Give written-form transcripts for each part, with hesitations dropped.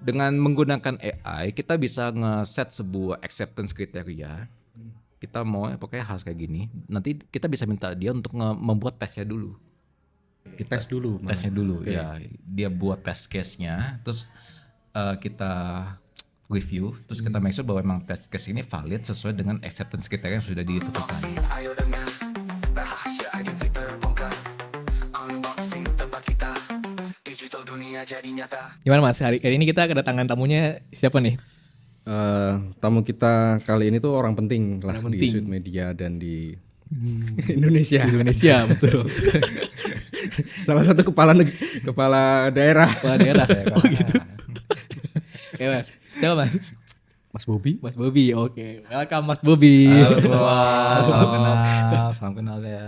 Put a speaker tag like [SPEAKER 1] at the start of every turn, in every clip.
[SPEAKER 1] Dengan menggunakan AI kita bisa nge-set sebuah acceptance kriteria. Kita mau pokoknya harus kayak gini. Nanti kita bisa minta dia untuk membuat tesnya dulu.
[SPEAKER 2] Tes dulu malah.
[SPEAKER 1] Tesnya dulu
[SPEAKER 2] Oke.
[SPEAKER 1] ya. Dia buat test case-nya, terus kita review, terus kita make sure bahwa memang test case ini valid sesuai dengan acceptance kriteria yang sudah ditentukan.
[SPEAKER 3] Ayo dengar rahasia agensi terbongkar. Unboxing tempat kita, digital dunia jadi nyata.
[SPEAKER 4] Gimana Mas? Hari ini kita kedatangan tamunya siapa nih?
[SPEAKER 2] Tamu kita kali ini tuh orang penting lah
[SPEAKER 4] Orang
[SPEAKER 2] di
[SPEAKER 4] penting.
[SPEAKER 2] Sweet Media dan di Indonesia.
[SPEAKER 4] Indonesia, betul.
[SPEAKER 2] Salah satu kepala daerah.
[SPEAKER 4] Kepala daerah. Oh gitu. Oke Mas, siapa Mas?
[SPEAKER 2] Mas Bobi.
[SPEAKER 4] Mas Bobi, oke. Welcome Mas Bobi.
[SPEAKER 1] Halo semua, salam kenal ya.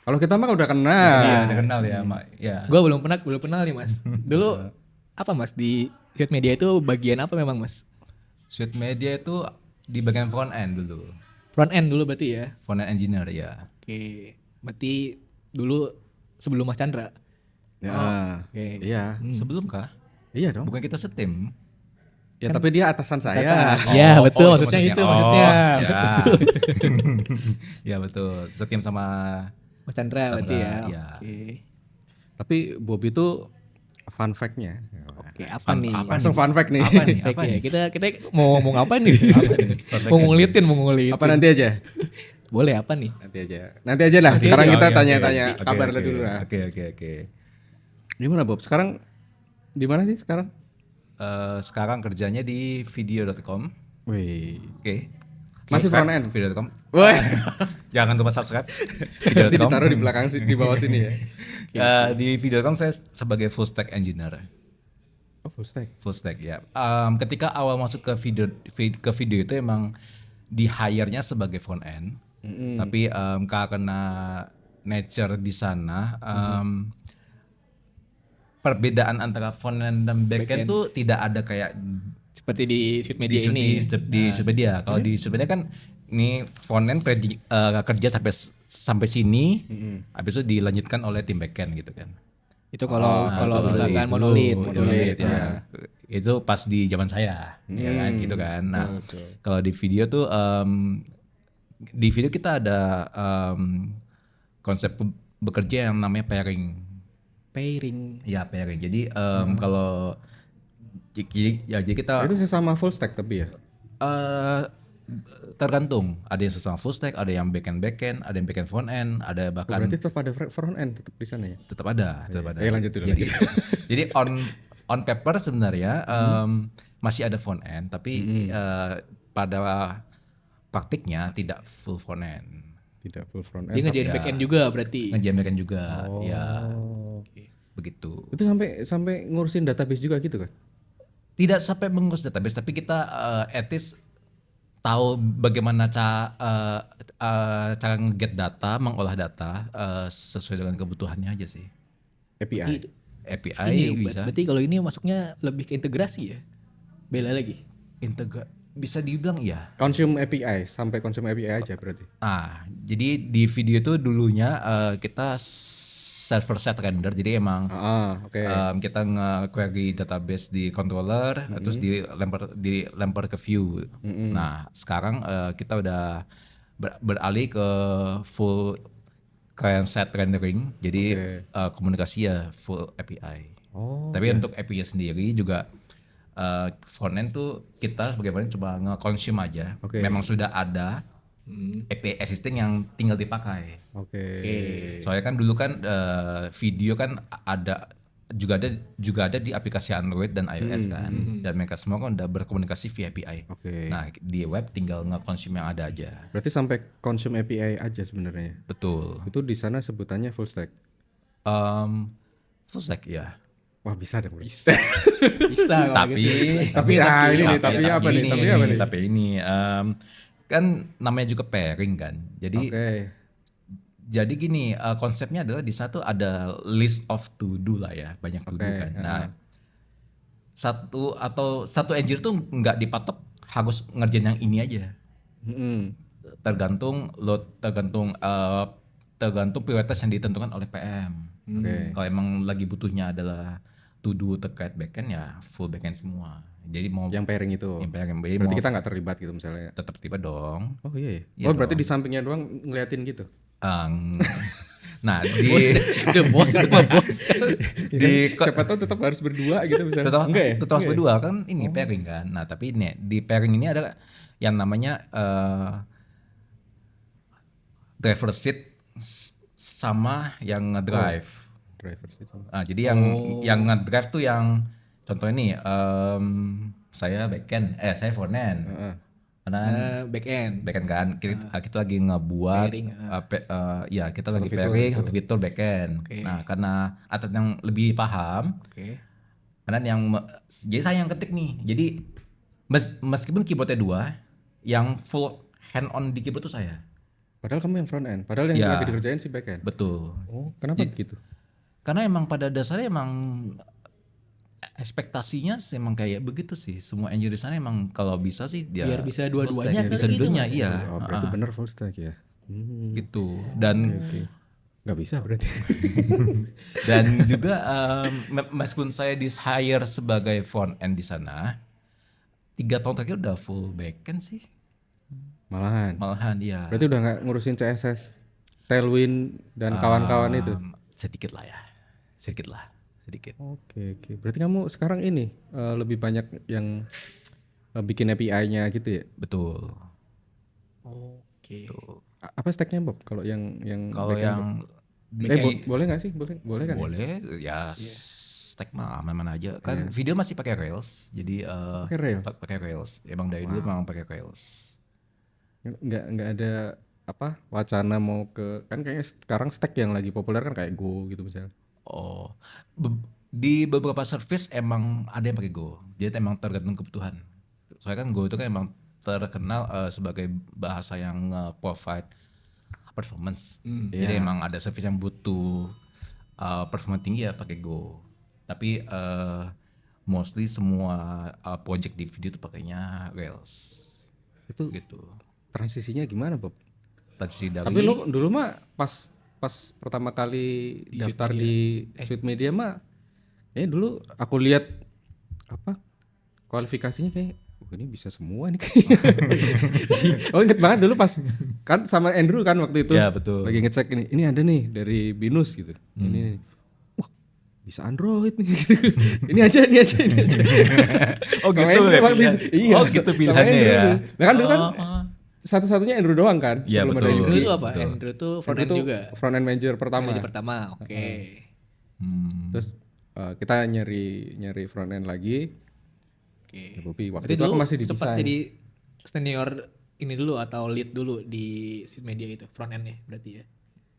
[SPEAKER 2] Kalau kita mah udah kenal.
[SPEAKER 1] Iya, udah kenal ya, Mak. Ya.
[SPEAKER 4] Gue belum kenal nih Mas. Dulu apa Mas di Sweet Media itu bagian apa memang Mas?
[SPEAKER 1] Sweet Media itu di bagian front end dulu.
[SPEAKER 4] Front end dulu berarti ya.
[SPEAKER 1] Front end engineer ya.
[SPEAKER 4] Oke. Berarti dulu sebelum Mas Chandra.
[SPEAKER 2] Ya.
[SPEAKER 4] Oke.
[SPEAKER 2] Iya.
[SPEAKER 1] Sebelum kah?
[SPEAKER 2] Iya dong.
[SPEAKER 1] Bukan kita setim.
[SPEAKER 2] Ya tapi dia atasan saya.
[SPEAKER 4] Iya, betul.
[SPEAKER 1] Oh,
[SPEAKER 4] Maksudnya itu.
[SPEAKER 1] Oh,
[SPEAKER 4] Maksudnya.
[SPEAKER 1] ya. Ya betul. Setim sama
[SPEAKER 4] Mas Chandra berarti ya.
[SPEAKER 1] Iya.
[SPEAKER 4] Oke.
[SPEAKER 2] Tapi Bobi tuh fun fact-nya.
[SPEAKER 4] Oke, apa nih?
[SPEAKER 2] Langsung fun fact nih.
[SPEAKER 1] Apa nih?
[SPEAKER 4] Oke,
[SPEAKER 1] Apa nih?
[SPEAKER 4] kita mau ngomong apa nih? Mau ngulitin.
[SPEAKER 2] Apa nanti aja?
[SPEAKER 4] Boleh apa nih?
[SPEAKER 2] Nanti aja lah. Sekarang kita
[SPEAKER 1] Oke,
[SPEAKER 2] tanya-tanya
[SPEAKER 1] oke,
[SPEAKER 2] kabar
[SPEAKER 1] oke.
[SPEAKER 2] dulu lah.
[SPEAKER 1] Oke.
[SPEAKER 2] Gimana Bob? Sekarang di mana sih sekarang?
[SPEAKER 1] Sekarang kerjanya di video.com.
[SPEAKER 2] Wih.
[SPEAKER 1] Oke.
[SPEAKER 2] Masih
[SPEAKER 1] Subscribe
[SPEAKER 2] front end?
[SPEAKER 1] Video.com.
[SPEAKER 2] Wah,
[SPEAKER 1] Jangan lupa subscribe.
[SPEAKER 2] nanti
[SPEAKER 1] Video.com.
[SPEAKER 2] ditaruh di belakang di bawah sini ya.
[SPEAKER 1] Di video.com saya sebagai full stack engineer.
[SPEAKER 2] Oh, full stack.
[SPEAKER 1] Full stack ya. Ketika awal masuk ke video itu emang di hire-nya sebagai front end. Tapi karena nature di sana perbedaan antara front end dan back end tuh tidak ada kayak
[SPEAKER 4] Seperti di Sweet Media
[SPEAKER 1] di,
[SPEAKER 4] ini.
[SPEAKER 1] di Sweet Media. Kalau di Sweet Media kan ini front end kerja sampai sini, habis itu dilanjutkan oleh tim back end gitu kan.
[SPEAKER 4] Itu kalau misalkan
[SPEAKER 1] Monolit
[SPEAKER 4] monolit.
[SPEAKER 1] ya. Itu pas di zaman saya, ya kan gitu kan. Nah, kalau di video tuh di video kita ada konsep bekerja yang namanya pairing.
[SPEAKER 4] Pairing.
[SPEAKER 1] Ya pairing. Jadi kalau jadi kita
[SPEAKER 2] Itu sesama full stack tapi ya.
[SPEAKER 1] tergantung. Ada yang sesama full stack, ada yang back end, ada yang back end front end, ada bahkan
[SPEAKER 2] Berarti tetap ada front end tetap di sana ya.
[SPEAKER 1] tetap ada.
[SPEAKER 2] Lanjut dulu.
[SPEAKER 1] Jadi, jadi on paper sebenarnya masih ada front end, tapi pada praktiknya tidak full front end.
[SPEAKER 2] Tidak full front
[SPEAKER 4] Dia
[SPEAKER 2] end.
[SPEAKER 4] ngerjain back end juga berarti.
[SPEAKER 1] Nge-jam back end juga, ya begitu.
[SPEAKER 2] Itu sampai ngurusin database juga gitu kan?
[SPEAKER 1] Tidak sampai mengurus database, tapi kita etis tahu bagaimana cara nge-get data, mengolah data sesuai dengan kebutuhannya aja sih.
[SPEAKER 2] API.
[SPEAKER 1] API
[SPEAKER 4] Ini
[SPEAKER 1] bisa.
[SPEAKER 4] berarti kalau ini masuknya lebih ke integrasi ya. Beda lagi.
[SPEAKER 1] Bisa dibilang iya.
[SPEAKER 2] Consume API sampai consume API aja berarti.
[SPEAKER 1] Nah, jadi di video itu dulunya kita server side render, jadi emang
[SPEAKER 2] Oke.
[SPEAKER 1] kita nge-query database di controller, terus dilempar ke view. Nah, sekarang kita udah beralih ke full client side rendering, jadi komunikasi ya full API. Tapi untuk API sendiri juga front end tuh kita bagaimana coba nge-consume aja. Memang sudah ada API existing yang tinggal dipakai. Soalnya kan dulu kan video kan juga ada di aplikasi Android dan iOS kan, dan mereka semua kan udah berkomunikasi via API. Nah di web tinggal nge-consume yang ada aja.
[SPEAKER 2] Berarti sampai consume API aja sebenarnya.
[SPEAKER 1] Betul.
[SPEAKER 2] Itu di sana sebutannya full stack.
[SPEAKER 1] Full stack ya.
[SPEAKER 2] Wah bisa dong.
[SPEAKER 4] Bisa kalau
[SPEAKER 1] Tapi
[SPEAKER 4] gitu.
[SPEAKER 2] Tapi
[SPEAKER 1] Tapi ini kan namanya juga pairing kan. Jadi gini, konsepnya adalah di satu ada list of to do lah ya, banyak to do kan. Nah, satu engineer tuh nggak dipatok harus ngerjain yang ini aja. Tergantung prioritas yang ditentukan oleh PM. Kalau emang lagi butuhnya adalah to-do terkait backend ya full backend semua. Jadi mau
[SPEAKER 2] Yang pairing itu.
[SPEAKER 1] yang pengen jadi
[SPEAKER 2] Berarti
[SPEAKER 1] mau
[SPEAKER 2] kita nggak terlibat gitu misalnya.
[SPEAKER 1] tetap tiba dong.
[SPEAKER 2] Oh iya.
[SPEAKER 1] Iya
[SPEAKER 2] Oh berarti
[SPEAKER 1] dong.
[SPEAKER 2] di sampingnya doang ngeliatin gitu.
[SPEAKER 1] Ang- nah
[SPEAKER 4] Bos,
[SPEAKER 1] di
[SPEAKER 4] itu bos itu mah bos.
[SPEAKER 1] di
[SPEAKER 2] Siapa tahu tetap harus berdua gitu misalnya.
[SPEAKER 1] tetap
[SPEAKER 2] Enggak ya?
[SPEAKER 1] tetap harus berdua kan ini pairing kan. Nah tapi ini di pairing ini ada yang namanya driver seat sama yang ngedrive.
[SPEAKER 2] Driver seat sama.
[SPEAKER 1] Nah, jadi yang ngedrive tuh yang contoh ini saya backend, saya frontend.
[SPEAKER 2] Heeh.
[SPEAKER 1] Karena
[SPEAKER 4] Back-end.
[SPEAKER 1] backend kan kita lagi ngebuat
[SPEAKER 4] Pairing,
[SPEAKER 1] ya kita lagi
[SPEAKER 2] fitur
[SPEAKER 1] pairing
[SPEAKER 2] gitu.
[SPEAKER 1] satu fitur backend.
[SPEAKER 4] Oke.
[SPEAKER 1] Nah karena atlet yang lebih paham,
[SPEAKER 4] Oke.
[SPEAKER 1] karena jadi saya yang ketik nih. Jadi meskipun keyboardnya 2, yang full hand on di keyboard tuh saya.
[SPEAKER 2] Padahal kamu yang front end. Padahal yang
[SPEAKER 1] Ya.
[SPEAKER 2] lagi dikerjain si back end.
[SPEAKER 1] Betul.
[SPEAKER 2] Oh kenapa begitu?
[SPEAKER 1] Karena emang pada dasarnya emang ekspektasinya emang kayak begitu sih. Semua engineer di sana emang kalau bisa sih dia
[SPEAKER 4] Biar bisa
[SPEAKER 1] full
[SPEAKER 4] dua-duanya
[SPEAKER 1] stack.
[SPEAKER 4] kali
[SPEAKER 1] Bisa
[SPEAKER 4] gitu,
[SPEAKER 1] dua-duanya,
[SPEAKER 4] Mas.
[SPEAKER 1] iya.
[SPEAKER 2] Oh berarti bener full stack ya.
[SPEAKER 1] Gitu. Dan
[SPEAKER 2] Oke. Nggak bisa berarti.
[SPEAKER 1] dan juga meskipun saya di hire sebagai front end di sana, 3 tahun terakhir udah full backend sih. Malahan ya.
[SPEAKER 2] Berarti udah nggak ngurusin CSS, Tailwind dan kawan-kawan itu.
[SPEAKER 1] Sedikit lah ya. Sedikit.
[SPEAKER 2] Oke. Berarti kamu sekarang ini lebih banyak yang bikin API-nya gitu ya?
[SPEAKER 1] Betul.
[SPEAKER 4] Oke.
[SPEAKER 2] Apa stacknya Bob? Kalau yang
[SPEAKER 1] Kalau
[SPEAKER 2] backend,
[SPEAKER 1] yang
[SPEAKER 2] Bob? Boleh nggak sih? Boleh kan? Ya?
[SPEAKER 1] boleh ya stack mah aman-aman aja kan video masih pakai Rails jadi
[SPEAKER 2] Pakai Rails?
[SPEAKER 1] pakai Rails emang dari dulu memang pakai Rails.
[SPEAKER 2] Nggak ada apa wacana mau ke kan kayaknya sekarang stack yang lagi populer kan kayak Go gitu misalnya.
[SPEAKER 1] Oh di beberapa service emang ada yang pakai Go jadi emang tergantung kebutuhan soalnya kan Go itu kan emang terkenal sebagai bahasa yang provide performance jadi emang ada service yang butuh performance tinggi ya pakai Go tapi mostly semua project di video itu pakainya Rails
[SPEAKER 2] Itu
[SPEAKER 1] gitu.
[SPEAKER 2] transisinya gimana Bob?
[SPEAKER 1] Transisi dari
[SPEAKER 2] Tapi lu dulu mah pas pertama kali daftar di Sweet Media mah dulu aku lihat apa kualifikasinya kayak ini bisa semua nih kayaknya. Oh inget banget dulu pas kan sama Andrew kan waktu itu
[SPEAKER 1] Ya, betul.
[SPEAKER 2] lagi ngecek ini ada nih dari Binus gitu. Ini wah bisa Android nih gitu. Ini aja.
[SPEAKER 1] Oh
[SPEAKER 2] Sama
[SPEAKER 1] gitu
[SPEAKER 2] Andrew
[SPEAKER 1] ya
[SPEAKER 2] waktu
[SPEAKER 1] pilihan.
[SPEAKER 2] itu. Iya,
[SPEAKER 1] Oh gitu
[SPEAKER 2] sama
[SPEAKER 1] pilihannya
[SPEAKER 2] Andrew
[SPEAKER 1] ya.
[SPEAKER 2] dulu. Nah kan dulu kan
[SPEAKER 1] Oh.
[SPEAKER 2] satu-satunya Andrew doang kan
[SPEAKER 1] Iya,
[SPEAKER 2] sebelum ada
[SPEAKER 1] betul.
[SPEAKER 2] Yuki.
[SPEAKER 4] Andrew itu apa?
[SPEAKER 1] Betul.
[SPEAKER 4] Andrew tuh front
[SPEAKER 2] Andrew
[SPEAKER 4] end
[SPEAKER 2] tuh
[SPEAKER 4] juga.
[SPEAKER 2] front end manager pertama.
[SPEAKER 4] Jadi pertama. Oke.
[SPEAKER 2] Terus kita nyari front end lagi.
[SPEAKER 4] Oke.
[SPEAKER 2] Ya, Bobby, waktu
[SPEAKER 4] Berarti
[SPEAKER 2] itu aku
[SPEAKER 4] dulu
[SPEAKER 2] masih di
[SPEAKER 4] sempat
[SPEAKER 2] desain.
[SPEAKER 4] jadi senior ini dulu atau lead dulu di Sweet Media itu front end-nya berarti ya.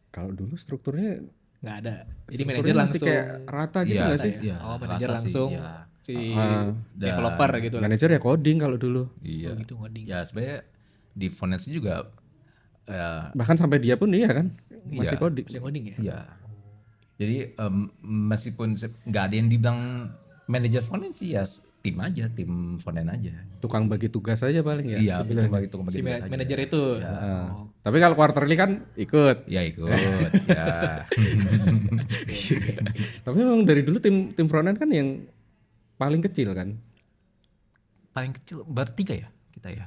[SPEAKER 2] Kalau dulu strukturnya
[SPEAKER 4] Nggak ada. Jadi
[SPEAKER 2] strukturnya
[SPEAKER 4] manajer
[SPEAKER 2] masih
[SPEAKER 4] langsung
[SPEAKER 2] kayak rata gitu
[SPEAKER 1] Iya,
[SPEAKER 2] nggak sih?
[SPEAKER 1] iya,
[SPEAKER 4] Oh, manajer
[SPEAKER 1] rata sih,
[SPEAKER 4] langsung
[SPEAKER 1] iya.
[SPEAKER 4] si
[SPEAKER 2] Dan
[SPEAKER 4] developer gitu lah.
[SPEAKER 2] Manajer ya coding kalau dulu.
[SPEAKER 1] Iya.
[SPEAKER 4] Oh gitu ngoding.
[SPEAKER 1] Ya sebenarnya di finance juga
[SPEAKER 2] Bahkan sampai dia pun iya kan masih
[SPEAKER 1] Iya.
[SPEAKER 2] coding.
[SPEAKER 4] Bisa ngoding ya?
[SPEAKER 1] ya. Jadi meskipun nggak ada yang dibilang manajer finance sih ya tim aja, tim finance aja.
[SPEAKER 2] Tukang bagi tugas aja paling ya.
[SPEAKER 1] Iya, betul
[SPEAKER 2] sebenarnya.
[SPEAKER 1] bagi tukang bagi
[SPEAKER 4] Si
[SPEAKER 1] tugas aja.
[SPEAKER 4] manajer itu.
[SPEAKER 1] Ya.
[SPEAKER 4] Oh,
[SPEAKER 2] Tapi kalau quarterly kan ikut.
[SPEAKER 1] Ya ikut, ya.
[SPEAKER 2] Tapi memang dari dulu tim frontend kan yang paling kecil kan.
[SPEAKER 1] Paling kecil bertiga ya kita ya.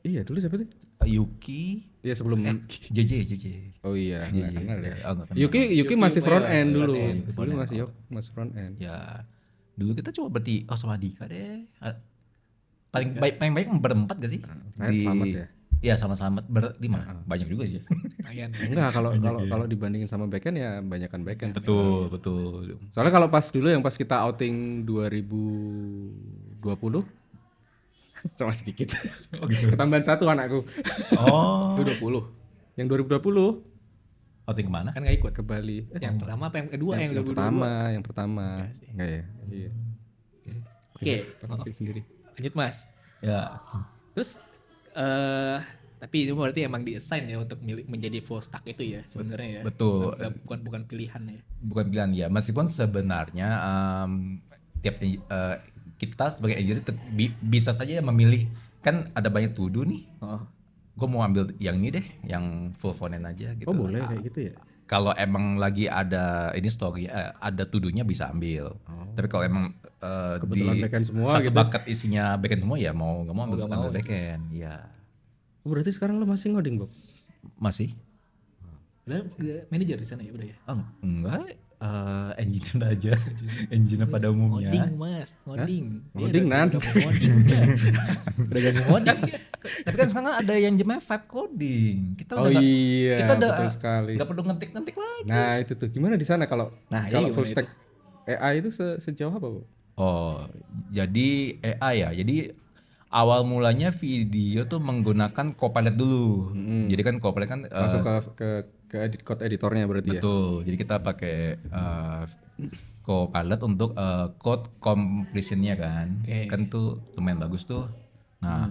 [SPEAKER 2] Iya dulu siapa tuh?
[SPEAKER 1] Yuki,
[SPEAKER 2] Iya sebelum.
[SPEAKER 1] JJ.
[SPEAKER 2] Oh iya. nggak kenal ya.
[SPEAKER 1] Oh, nggak kenal.
[SPEAKER 2] Yuki masih front end dulu.
[SPEAKER 1] front end,
[SPEAKER 2] Dulu
[SPEAKER 1] front end.
[SPEAKER 2] masih masih front end.
[SPEAKER 1] Ya, dulu kita coba berarti sama Dika deh. Paling baik berempat gak sih?
[SPEAKER 2] Terakhir Slamet ya?
[SPEAKER 1] Iya sama Slamet berlima. Banyak juga sih.
[SPEAKER 4] lumayan.
[SPEAKER 2] Enggak kalau dibandingin sama backend ya banyakan backend.
[SPEAKER 1] Betul.
[SPEAKER 2] Soalnya kalau pas dulu yang pas kita outing 2020 cuma sedikit. Ketambahan satu anakku.
[SPEAKER 1] Oh.
[SPEAKER 4] Itu 20.
[SPEAKER 2] Yang 2020
[SPEAKER 1] Outing kemana?
[SPEAKER 4] Kan nggak ikut.
[SPEAKER 2] ke Bali.
[SPEAKER 4] Yang pertama apa yang kedua yang,
[SPEAKER 2] yang
[SPEAKER 4] 2022?
[SPEAKER 2] pertama. Enggak ya? Iya.
[SPEAKER 4] Oke.
[SPEAKER 2] Outing sendiri.
[SPEAKER 4] Lanjut Mas.
[SPEAKER 1] Ya.
[SPEAKER 4] Terus tapi itu berarti emang di-assign ya untuk menjadi full stack itu ya sebenarnya ya.
[SPEAKER 1] Betul.
[SPEAKER 4] Bukan pilihan ya.
[SPEAKER 1] Bukan pilihan ya. Meskipun sebenarnya tiap kita sebagai engineer bisa saja memilih kan ada banyak to do nih.
[SPEAKER 4] Oh.
[SPEAKER 1] Gue mau ambil yang ini deh, yang full front end aja gitu.
[SPEAKER 2] Oh boleh kayak gitu ya?
[SPEAKER 1] Kalau emang lagi ada ini story, ada tuduhnya bisa ambil. Tapi kalau emang
[SPEAKER 2] Kebetulan
[SPEAKER 1] di
[SPEAKER 2] backend semua
[SPEAKER 1] satu
[SPEAKER 2] gitu.
[SPEAKER 1] bucket isinya backend semua ya mau nggak mau ambil,
[SPEAKER 4] nggak mau
[SPEAKER 1] ambil
[SPEAKER 4] ya.
[SPEAKER 1] backend. Ya
[SPEAKER 2] Berarti sekarang lo masih ngoding, Bob?
[SPEAKER 1] masih.
[SPEAKER 4] Udah manajer di sana ya udah ya.
[SPEAKER 1] Enggak, engine aja, engine pada umumnya.
[SPEAKER 4] Ngoding mas, ngoding. Dia
[SPEAKER 2] Ngoding,
[SPEAKER 4] udah
[SPEAKER 2] Nan.
[SPEAKER 4] gabung ngoding udah. Udah gabung ngoding dia.
[SPEAKER 1] Tapi kan sekarang ada yang namanya vibe coding. Kita
[SPEAKER 2] Oh
[SPEAKER 1] udah nggak-
[SPEAKER 2] iya,
[SPEAKER 1] kita udah
[SPEAKER 2] betul sekali.
[SPEAKER 1] nggak perlu ngetik-ngetik lagi.
[SPEAKER 2] Nah itu tuh gimana di sana kalau
[SPEAKER 4] Nah, iya
[SPEAKER 2] kalau
[SPEAKER 4] gimana
[SPEAKER 2] full
[SPEAKER 4] itu?
[SPEAKER 2] stack AI itu sejauh apa, Bu?
[SPEAKER 1] Oh, jadi AI ya. Jadi awal mulanya video tuh menggunakan Copilot dulu. Jadi kan Copilot kan
[SPEAKER 2] Langsung ke edit code editornya berarti ya.
[SPEAKER 1] betul. Jadi kita pakai Copilot untuk code completion-nya kan.
[SPEAKER 4] Oke.
[SPEAKER 1] Kan tuh lumayan bagus tuh. Nah,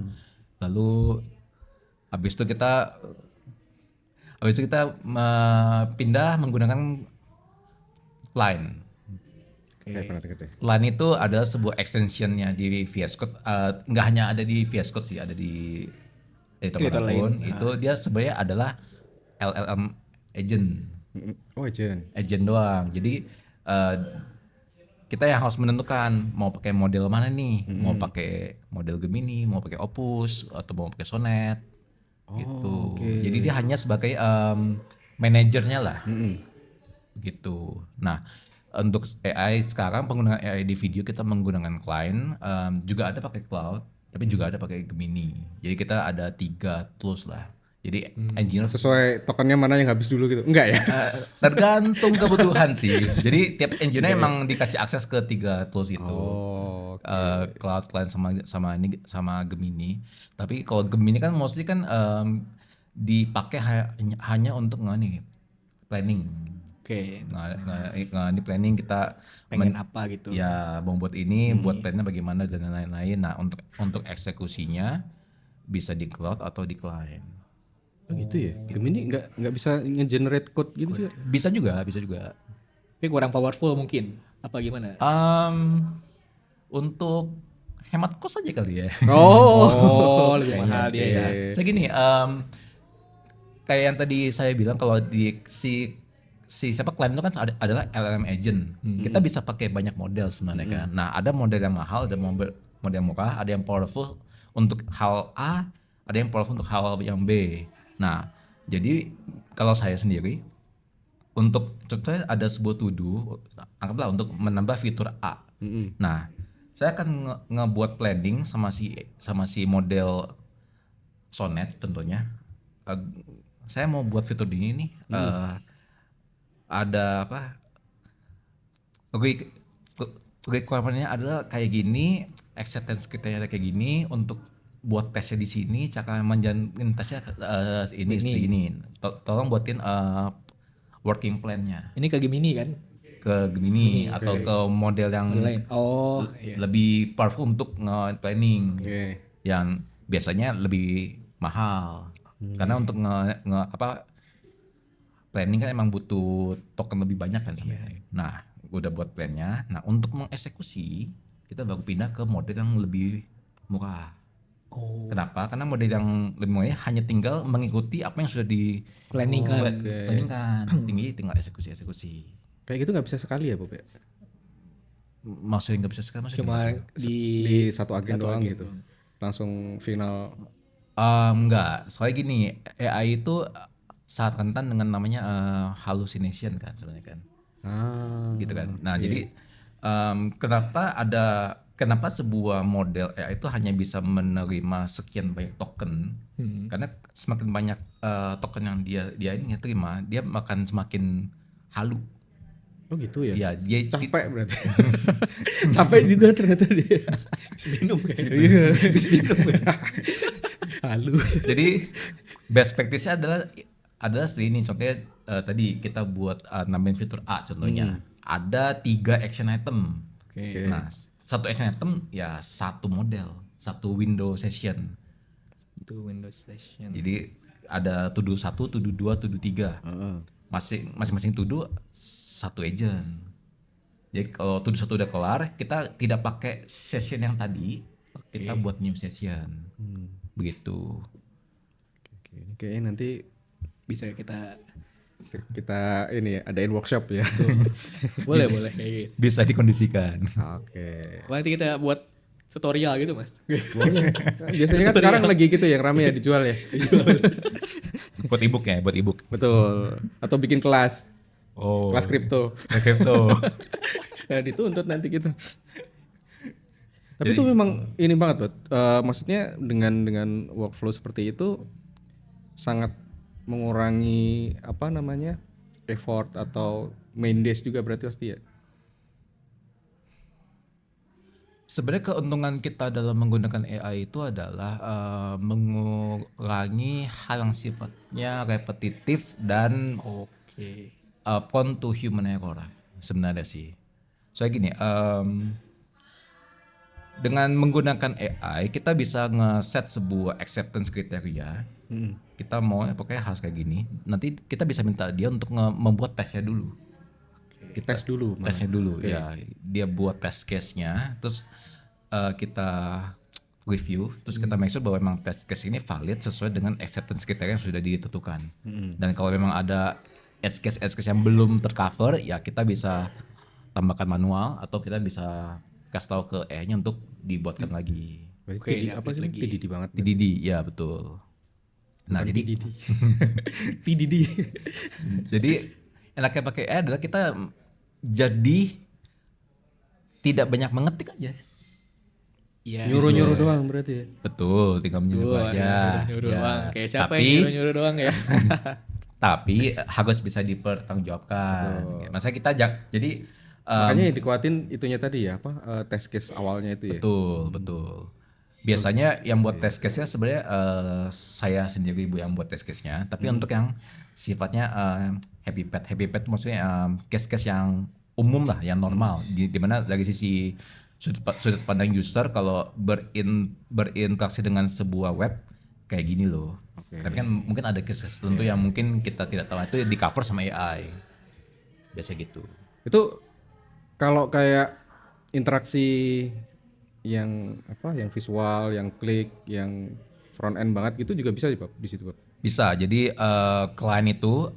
[SPEAKER 1] lalu habis itu kita pindah menggunakan Line.
[SPEAKER 2] Kayak pernah denger deh.
[SPEAKER 1] Line itu adalah sebuah extensionnya di VS Code. Nggak hanya ada di VS Code sih, ada di editor
[SPEAKER 4] Editor
[SPEAKER 1] manapun.
[SPEAKER 4] lain.
[SPEAKER 1] Itu dia sebenarnya adalah LLM agent,
[SPEAKER 2] Oh agent.
[SPEAKER 1] agent doang. Jadi kita yang harus menentukan mau pakai model mana nih, mau pakai model Gemini, mau pakai Opus atau mau pakai Sonnet, gitu. Jadi dia hanya sebagai manajernya lah, gitu. Nah, untuk AI sekarang penggunaan AI di video kita menggunakan client, juga ada pakai cloud, tapi juga ada pakai Gemini. Jadi kita ada 3 tools lah. Jadi engineer
[SPEAKER 2] Sesuai tokennya mana yang habis dulu gitu? Enggak ya?
[SPEAKER 1] tergantung kebutuhan sih. Jadi tiap engineer emang dikasih akses ke 3 tools itu.
[SPEAKER 2] Oh,
[SPEAKER 1] Cloud client sama Gemini. Tapi kalau Gemini kan mostly kan dipakai hanya untuk planning.
[SPEAKER 4] Oke,
[SPEAKER 1] Di planning kita
[SPEAKER 4] pengen apa gitu.
[SPEAKER 1] ya mau buat ini, buat plannya bagaimana dan lain-lain. Nah, untuk eksekusinya bisa di cloud atau di client.
[SPEAKER 2] oh gitu ya. Gemini nggak bisa nge-generate code gitu ya?
[SPEAKER 1] Bisa juga.
[SPEAKER 4] Tapi kurang powerful mungkin. Apa gimana?
[SPEAKER 1] Untuk hemat kos aja kali ya.
[SPEAKER 4] Oh, lebih mahal dia ya.
[SPEAKER 1] Saya gini, kayak yang tadi saya bilang kalau di si siapa klaim itu kan adalah LLM agent. Kita bisa pakai banyak model sebenarnya kan. Nah, ada model yang mahal, ada model yang murah, ada yang powerful untuk hal A, ada yang powerful untuk hal yang B. Nah, jadi kalau saya sendiri untuk contohnya ada sebuah to-do, anggaplah untuk menambah fitur A. Nah, saya akan ngebuat planning sama si model Sonnet tentunya. Saya mau buat fitur ini nih. Ada apa? Requirement-nya adalah kayak gini, acceptance kriteria kayak gini, untuk buat tesnya di sini, cara menjalin tesnya ini seperti ini. Tolong buatin working plan-nya
[SPEAKER 4] Ini ke Gemini kan?
[SPEAKER 1] ke Gemini atau ke model yang
[SPEAKER 4] Lain. Oh, iya.
[SPEAKER 1] lebih powerful untuk planning,
[SPEAKER 2] Oke.
[SPEAKER 1] yang biasanya lebih mahal. Karena untuk planning kan emang butuh token lebih banyak kan sebenarnya. Nah, gue udah buat plannya. Nah, untuk mengeksekusi kita baru pindah ke model yang lebih murah.
[SPEAKER 4] Oh,
[SPEAKER 1] Kenapa? Karena model yang lebih murah hanya tinggal mengikuti apa yang sudah di
[SPEAKER 4] planning kan.
[SPEAKER 1] planning kan. Tinggal eksekusi.
[SPEAKER 2] Kayak gitu nggak bisa sekali ya, Bob ya?
[SPEAKER 1] Maksudnya nggak bisa sekarang maksudnya
[SPEAKER 4] Cuma
[SPEAKER 1] gimana?
[SPEAKER 2] Di satu agen
[SPEAKER 4] satu
[SPEAKER 2] doang
[SPEAKER 4] agen
[SPEAKER 2] gitu. Langsung final.
[SPEAKER 1] Enggak, soalnya gini, AI itu sangat rentan dengan namanya hallucination kan sebenarnya kan. Gitu kan. Nah, jadi kenapa sebuah model AI itu hanya bisa menerima sekian banyak token? Karena semakin banyak token yang dia ini terima, dia akan semakin halu.
[SPEAKER 2] Oh gitu ya?
[SPEAKER 1] Ya, dia
[SPEAKER 2] Capek berarti. Capek juga ternyata dia.
[SPEAKER 1] minum kayak gitu.
[SPEAKER 2] Iya. Halu.
[SPEAKER 1] Jadi best practice-nya adalah seperti ini. Contohnya tadi kita buat nambahin fitur A contohnya. Ada 3 action item.
[SPEAKER 2] Oke.
[SPEAKER 1] Nah, satu action item ya satu model, satu window session.
[SPEAKER 4] Itu Windows Session.
[SPEAKER 1] Jadi ada to do 1, to do 2, to do 3. Masing-masing to do satu agent. Jadi kalau to do 1 udah kelar, kita tidak pakai session yang tadi, kita buat new session. Begitu.
[SPEAKER 2] Oke. Kayaknya nanti
[SPEAKER 4] Bisa kita
[SPEAKER 2] Kita ini adain workshop ya.
[SPEAKER 4] Boleh kayak gitu.
[SPEAKER 1] Bisa dikondisikan.
[SPEAKER 2] Oke.
[SPEAKER 4] Wah, nanti kita buat tutorial gitu mas.
[SPEAKER 2] Boleh. Biasanya kan sekarang lagi gitu yang rame ya dijual ya.
[SPEAKER 1] Buat ebook ya, buat ebook.
[SPEAKER 2] Betul. Atau bikin kelas.
[SPEAKER 1] Oh.
[SPEAKER 2] Kelas kripto.
[SPEAKER 1] Kripto.
[SPEAKER 2] Nah, dituntut nanti kita. Tapi itu memang ini banget, Bot. Maksudnya dengan workflow seperti itu sangat mengurangi apa namanya? Effort atau main days juga berarti pasti ya.
[SPEAKER 1] Sebenarnya keuntungan kita dalam menggunakan AI itu adalah mengurangi hal yang sifatnya repetitif dan
[SPEAKER 4] Oke.
[SPEAKER 1] prone to human error sebenarnya sih. Soalnya gini, dengan menggunakan AI kita bisa nge-set sebuah acceptance kriteria. Kita mau pokoknya harus kayak gini. Nanti kita bisa minta dia untuk membuat tesnya dulu.
[SPEAKER 2] Tes dulu. malah.
[SPEAKER 1] Tesnya dulu ya. Dia buat test case-nya, terus kita review, terus kita make sure bahwa memang test case ini valid sesuai dengan acceptance kriteria yang sudah ditentukan. Dan kalau memang ada edge case yang belum tercover, ya kita bisa tambahkan manual atau kita bisa kasih tahu ke AI-nya untuk dibuatkan lagi.
[SPEAKER 2] Berarti
[SPEAKER 4] Oke,
[SPEAKER 2] TDD, apa sih?
[SPEAKER 4] lagi.
[SPEAKER 2] TDD banget.
[SPEAKER 1] TDD, ya betul. Nah jadi
[SPEAKER 2] TDD.
[SPEAKER 1] jadi enaknya pakai AI adalah kita jadi tidak banyak mengetik aja.
[SPEAKER 4] Iya.
[SPEAKER 2] Nyuruh-nyuruh doang berarti ya.
[SPEAKER 1] Betul, tinggal menyuruh aja.
[SPEAKER 4] Nyuruh
[SPEAKER 1] Ya.
[SPEAKER 4] doang. Kayak siapa
[SPEAKER 1] Tapi-
[SPEAKER 4] yang nyuruh doang ya?
[SPEAKER 1] Tapi harus bisa dipertanggungjawabkan. Maksudnya kita jadi
[SPEAKER 2] Makanya yang dikuatin itunya tadi ya apa test case awalnya itu ya.
[SPEAKER 1] betul. Biasanya yang buat test case-nya sebenarnya saya sendiri Bu yang buat test case-nya. Tapi untuk yang sifatnya happy pet maksudnya case-case yang umum lah, yang normal. Di mana dari sisi sudut pandang user kalau berinteraksi dengan sebuah web kayak gini loh.
[SPEAKER 2] Oke.
[SPEAKER 1] Tapi kan mungkin ada case tertentu yang mungkin kita tidak tahu, itu di cover sama AI. Biasa gitu.
[SPEAKER 2] Itu kalau kayak interaksi yang apa yang visual, yang klik, yang front end banget gitu juga bisa di situ, Pak.
[SPEAKER 1] Bisa. Jadi klien itu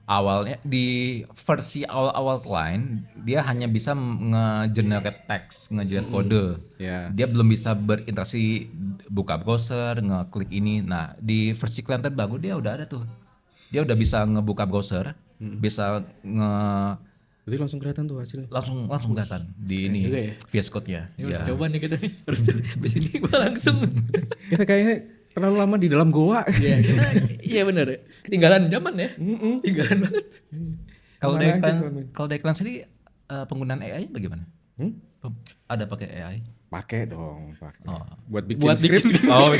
[SPEAKER 1] awalnya di versi awal-awal klien dia hanya bisa nge-generate teks, nge-generate kode.
[SPEAKER 2] Ya.
[SPEAKER 1] Dia belum bisa berinteraksi buka browser, ngeklik ini. Nah, di versi klien terbaru dia udah ada tuh. Dia udah bisa ngebuka browser, bisa
[SPEAKER 2] Berarti langsung kelihatan tuh hasilnya.
[SPEAKER 1] langsung kelihatan di ini
[SPEAKER 4] juga ya?
[SPEAKER 1] VS Code-nya.
[SPEAKER 4] Ini harus
[SPEAKER 1] Ya.
[SPEAKER 4] coba nih kita nih. Harus di sini gua langsung.
[SPEAKER 2] Kita kayaknya terlalu lama di dalam goa.
[SPEAKER 4] Iya, kita iya bener. Ketinggalan zaman ya. Ketinggalan banget.
[SPEAKER 1] Kalau
[SPEAKER 2] Kemana
[SPEAKER 1] dari
[SPEAKER 2] aja
[SPEAKER 1] klien,
[SPEAKER 2] selama ini?
[SPEAKER 1] kalau dari klien sendiri penggunaan AI bagaimana?
[SPEAKER 2] Hmm?
[SPEAKER 1] Ada pakai AI?
[SPEAKER 2] Pakai dong, pakai.
[SPEAKER 1] Oh.
[SPEAKER 2] Buat bikin
[SPEAKER 4] Buat
[SPEAKER 2] script.
[SPEAKER 1] Oh,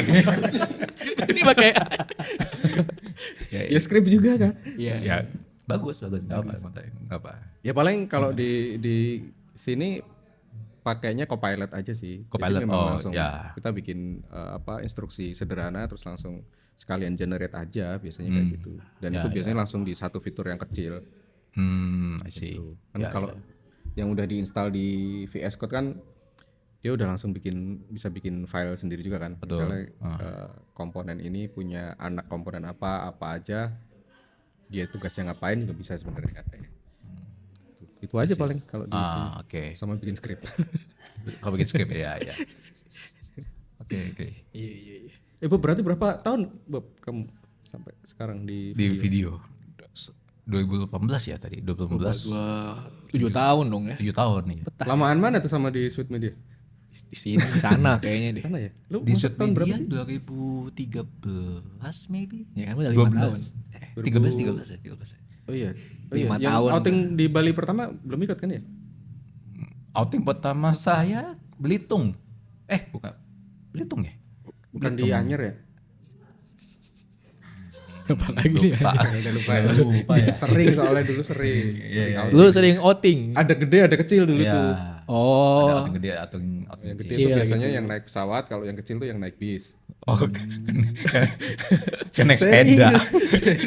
[SPEAKER 4] Ini pakai
[SPEAKER 2] Ya script juga kan.
[SPEAKER 4] Iya.
[SPEAKER 1] ya bagus nggak apa.
[SPEAKER 2] Ya paling kalau di sini pakainya Copilot aja sih.
[SPEAKER 1] Copilot,
[SPEAKER 2] Jadi memang
[SPEAKER 1] oh,
[SPEAKER 2] langsung
[SPEAKER 1] ya.
[SPEAKER 2] kita bikin apa instruksi sederhana terus langsung sekalian generate aja biasanya kayak gitu. Dan
[SPEAKER 1] Ya,
[SPEAKER 2] itu biasanya langsung di satu fitur yang kecil.
[SPEAKER 1] I see.
[SPEAKER 2] Gitu. Kan
[SPEAKER 1] Ya,
[SPEAKER 2] kalau yang udah diinstal di VS Code kan dia udah langsung bisa bikin file sendiri juga kan.
[SPEAKER 1] Betul.
[SPEAKER 2] Misalnya komponen ini punya anak komponen apa aja, dia tugasnya ngapain juga bisa sebenarnya katanya. Itu aja paling kalau di sini.
[SPEAKER 1] oke.
[SPEAKER 2] Sama bikin script.
[SPEAKER 1] Kalau bikin script ya. Oke.
[SPEAKER 4] Iya.
[SPEAKER 2] Bob, berarti berapa tahun Bob kamu sampai sekarang di
[SPEAKER 1] Di video 2018 ya tadi, 2018.
[SPEAKER 4] Gua 7 tahun dong ya.
[SPEAKER 1] 7 tahun nih.
[SPEAKER 2] Lamaan mana tuh sama di Sweet Media?
[SPEAKER 4] Di sini, di sana kayaknya deh.
[SPEAKER 2] Sana ya? Lu
[SPEAKER 1] Di
[SPEAKER 2] masuk
[SPEAKER 1] shoot
[SPEAKER 2] tahun berapa
[SPEAKER 1] media
[SPEAKER 2] sih?
[SPEAKER 1] 2013 maybe.
[SPEAKER 4] Ya kan udah 5 tahun.
[SPEAKER 1] 13 ya.
[SPEAKER 2] Oh iya.
[SPEAKER 4] 5
[SPEAKER 2] Yang
[SPEAKER 4] tahun.
[SPEAKER 2] outing di Bali pertama belum ikut kan ya?
[SPEAKER 1] Outing pertama saya Belitung. Bukan. Belitung ya?
[SPEAKER 2] Bukan di Anyer ya?
[SPEAKER 4] Apa lagi nih ya?
[SPEAKER 2] Udah lupa ya. Sering soalnya dulu sering. Sering outing.
[SPEAKER 4] Lu sering outing.
[SPEAKER 2] Ada gede ada kecil dulu
[SPEAKER 1] Iya.
[SPEAKER 2] tuh.
[SPEAKER 4] Oh.
[SPEAKER 1] Ada outing gede, outing
[SPEAKER 2] Yang gede
[SPEAKER 4] Kecil
[SPEAKER 2] itu biasanya
[SPEAKER 4] gitu.
[SPEAKER 2] yang naik pesawat, kalau yang kecil tuh yang naik bis.
[SPEAKER 1] Oh, kan naik sepeda.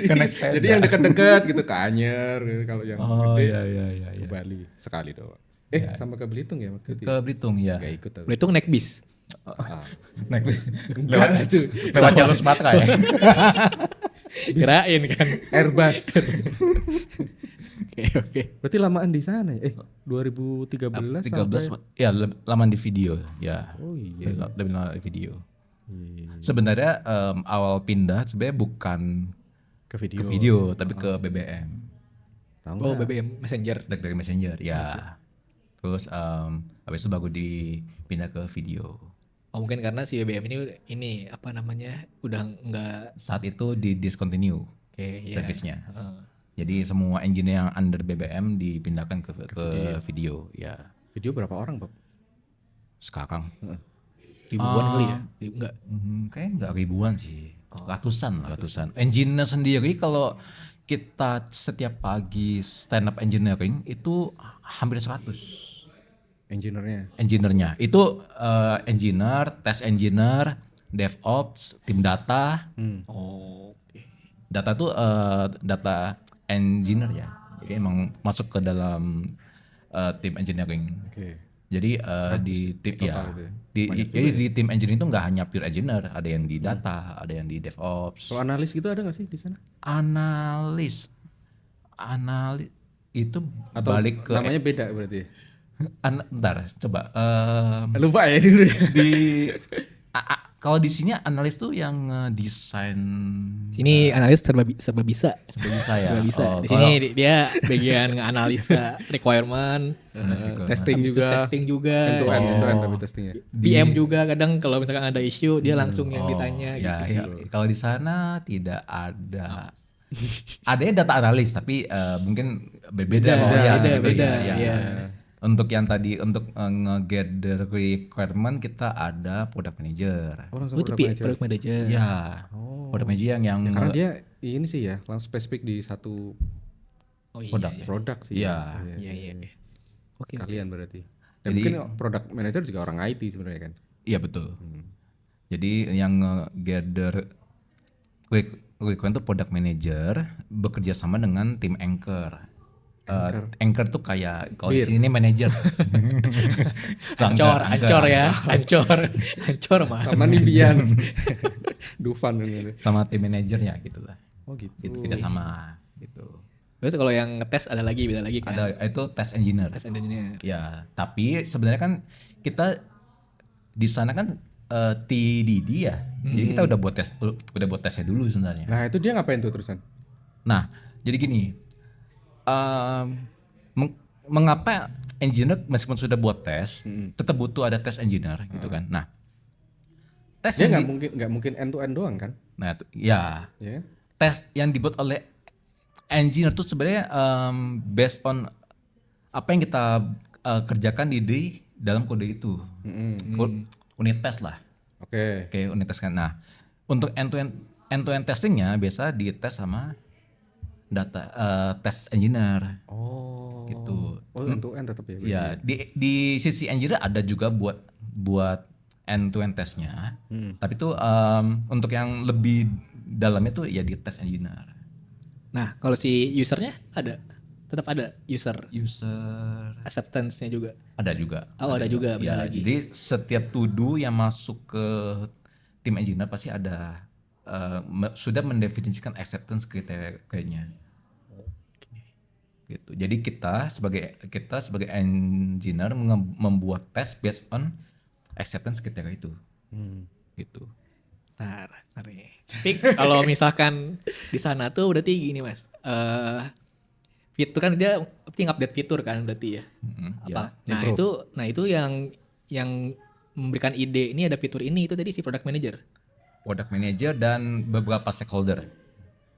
[SPEAKER 1] Kan naik sepeda.
[SPEAKER 2] Jadi yang dekat-dekat gitu ke Anyer gitu. Kalau yang
[SPEAKER 1] Oh
[SPEAKER 2] gede
[SPEAKER 1] iya.
[SPEAKER 2] ke Bali sekali doang. Sama ke Belitung ya waktu itu.
[SPEAKER 1] Ke Belitung ya.
[SPEAKER 2] Gak ikut tapi.
[SPEAKER 4] Belitung naik bis.
[SPEAKER 2] Ah.
[SPEAKER 1] Naik
[SPEAKER 2] Enggak, cuy.
[SPEAKER 1] lewat jalur Sumatera ya.
[SPEAKER 4] Kirain kan.
[SPEAKER 2] Airbus.
[SPEAKER 4] Oke.
[SPEAKER 2] Berarti lamaan di sana ya? 2013
[SPEAKER 1] 13
[SPEAKER 2] sampai.
[SPEAKER 1] ya lama di video ya.
[SPEAKER 2] Oh iya.
[SPEAKER 1] Lebih lama di video.
[SPEAKER 2] Iya.
[SPEAKER 1] Sebenarnya awal pindah sebenarnya bukan
[SPEAKER 2] Ke video.
[SPEAKER 1] ke video tapi ke BBM.
[SPEAKER 2] Tahu
[SPEAKER 4] Oh,
[SPEAKER 2] nggak?
[SPEAKER 4] BBM Messenger.
[SPEAKER 1] Dari Messenger ya. Terus habis itu baru dipindah ke video.
[SPEAKER 4] Oh, mungkin karena si BBM ini apa namanya? Udah enggak
[SPEAKER 1] Saat itu di discontinue
[SPEAKER 4] kayak ya.
[SPEAKER 1] service-nya.
[SPEAKER 4] Heeh.
[SPEAKER 1] Jadi semua engine yang under BBM dipindahkan ke video ya.
[SPEAKER 2] Video berapa orang, Bob?
[SPEAKER 1] Sekarang
[SPEAKER 4] Ribuan kali ya? Enggak.
[SPEAKER 1] kayak nggak ribuan sih, ratusan. Engine-nya sendiri kalau kita setiap pagi stand up engineering itu hampir 100
[SPEAKER 2] Engineer-nya.
[SPEAKER 1] engineer-nya. Itu engineer, test engineer, DevOps, tim data.
[SPEAKER 4] Oh, oke.
[SPEAKER 1] Data tuh data engineer ya. Jadi emang masuk ke dalam tim engineering.
[SPEAKER 2] Oke.
[SPEAKER 1] Jadi di tim
[SPEAKER 2] total
[SPEAKER 1] ya,
[SPEAKER 2] itu ya?
[SPEAKER 1] jadi di tim engineering itu nggak hanya pure engineer, ada yang di data, ada yang di DevOps.
[SPEAKER 2] Kalau analis gitu ada nggak sih di sana?
[SPEAKER 1] Analis itu
[SPEAKER 2] Atau
[SPEAKER 1] balik ke
[SPEAKER 2] namanya beda berarti?
[SPEAKER 1] bentar, coba
[SPEAKER 2] Lupa ya dulu.
[SPEAKER 1] di kalau di sini analis tuh yang desain
[SPEAKER 4] Sini analis serba bisa.
[SPEAKER 1] seperti saya.
[SPEAKER 4] Serba bisa.
[SPEAKER 1] Oh,
[SPEAKER 4] Di
[SPEAKER 1] kalau-
[SPEAKER 4] sini dia bagian nganalisa requirement,
[SPEAKER 2] Testing
[SPEAKER 4] habis itu
[SPEAKER 2] juga.
[SPEAKER 4] testing juga.
[SPEAKER 2] End-to-end tapi testingnya.
[SPEAKER 4] PM juga kadang kalau misalkan ada isu dia langsung yang
[SPEAKER 1] Oh,
[SPEAKER 4] ditanya
[SPEAKER 1] ya,
[SPEAKER 4] gitu.
[SPEAKER 1] ya. Kalau di sana tidak ada. Adanya data analis tapi mungkin berbeda.
[SPEAKER 4] beda,
[SPEAKER 1] ya.
[SPEAKER 4] iya.
[SPEAKER 1] Untuk yang tadi untuk nge-gather requirement kita ada product manager.
[SPEAKER 2] Oh, langsung
[SPEAKER 4] Oh, itu
[SPEAKER 2] product manager.
[SPEAKER 4] product manager.
[SPEAKER 1] Ya, product manager yang
[SPEAKER 2] Ya, karena dia ini sih ya, langsung spesifik di satu
[SPEAKER 4] Oh iya.
[SPEAKER 1] produk.
[SPEAKER 2] produk sih.
[SPEAKER 1] Iya.
[SPEAKER 4] Iya. Oke.
[SPEAKER 2] Kalian berarti. Dan
[SPEAKER 1] Jadi-
[SPEAKER 2] mungkin product manager juga orang IT sebenarnya kan.
[SPEAKER 1] Iya betul. Jadi yang gather requirement itu product manager bekerja sama dengan tim anchor. Anchor tuh kayak kalau di sini ini manager.
[SPEAKER 4] Ancor ya. Ancor mah.
[SPEAKER 2] Sama Nimbian. Dufan ini.
[SPEAKER 1] Sama tim manajernya gitu lah.
[SPEAKER 2] Oh gitu.
[SPEAKER 1] Gitu kita sama gitu.
[SPEAKER 4] Terus kalau yang ngetes ada lagi beda lagi kan.
[SPEAKER 1] Ada itu test engineer.
[SPEAKER 4] Tes engineer.
[SPEAKER 1] Ya, tapi sebenarnya kan kita di sana kan TDD ya. Jadi kita udah buat tesnya dulu sebenarnya.
[SPEAKER 2] Nah, itu dia ngapain tuh terusan?
[SPEAKER 1] Nah, jadi gini, mengapa engineer meskipun sudah buat tes, tetap butuh ada tes engineer gitu kan? Nah, tes
[SPEAKER 2] Dia
[SPEAKER 1] yang
[SPEAKER 2] nggak mungkin end to end doang kan?
[SPEAKER 1] ya
[SPEAKER 2] Ya.
[SPEAKER 1] tes yang dibuat oleh engineer tuh sebenarnya based on apa yang kita kerjakan di dalam kode itu, unit tes lah.
[SPEAKER 2] Oke.
[SPEAKER 1] Oke, unit tes kan. Nah, untuk end to end testingnya biasa dites sama data test engineer
[SPEAKER 2] Oh.
[SPEAKER 1] gitu.
[SPEAKER 2] Oh, end to end tetap ya.
[SPEAKER 1] Ya, di sisi engineer ada juga buat end to end testnya. Tapi tuh untuk yang lebih dalamnya tuh ya di test engineer.
[SPEAKER 4] Nah, kalau si usernya ada, tetap ada user
[SPEAKER 1] User
[SPEAKER 4] acceptance-nya juga.
[SPEAKER 1] ada juga.
[SPEAKER 4] Oh, ada juga,
[SPEAKER 1] Ya,
[SPEAKER 4] benar lagi.
[SPEAKER 1] jadi setiap to-do yang masuk ke tim engineer pasti ada sudah mendefinisikan acceptance kriterianya. Gitu. Jadi kita sebagai engineer membuat tes based on acceptance kriteria itu. Gitu.
[SPEAKER 4] Ntar nih. Tapi kalau misalkan di sana tuh berarti gini mas, fitur kan dia update fitur kan berarti ya. Apa? Nah itu yang memberikan ide ini ada fitur ini itu tadi si product manager.
[SPEAKER 1] Product manager dan beberapa stakeholder.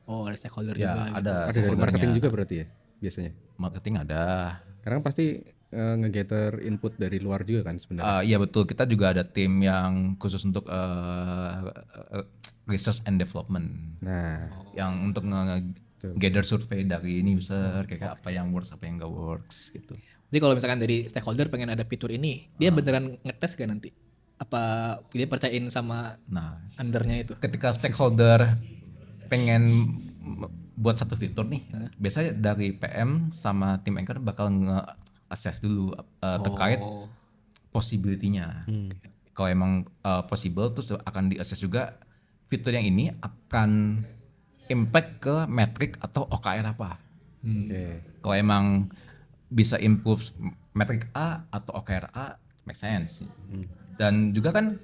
[SPEAKER 4] Oh ada stakeholder
[SPEAKER 1] Ya,
[SPEAKER 4] juga.
[SPEAKER 1] ada
[SPEAKER 2] Ada dari
[SPEAKER 1] stakeholdernya.
[SPEAKER 2] marketing juga berarti ya biasanya.
[SPEAKER 1] Marketing ada.
[SPEAKER 2] Karena pasti nge-gather input dari luar juga kan sebenarnya.
[SPEAKER 1] Iya betul, kita juga ada tim yang khusus untuk research and development.
[SPEAKER 2] Nah,
[SPEAKER 1] Yang untuk gather survei dari ini user, kayak apa yang works, apa yang nggak works gitu.
[SPEAKER 4] Jadi kalau misalkan dari stakeholder pengen ada fitur ini, dia beneran ngetes gak nanti? Apa dia percayain sama
[SPEAKER 1] Nah,
[SPEAKER 4] undernya itu?
[SPEAKER 1] ketika stakeholder pengen buat satu fitur nih, biasanya dari PM sama tim anchor bakal nge-assess dulu terkait possibility-nya. Kalau emang possible terus akan di-assess juga fitur yang ini akan impact ke metrik atau OKR apa.
[SPEAKER 2] Oke.
[SPEAKER 1] Kalau emang bisa improve metrik A atau OKR A, make sense. Dan juga kan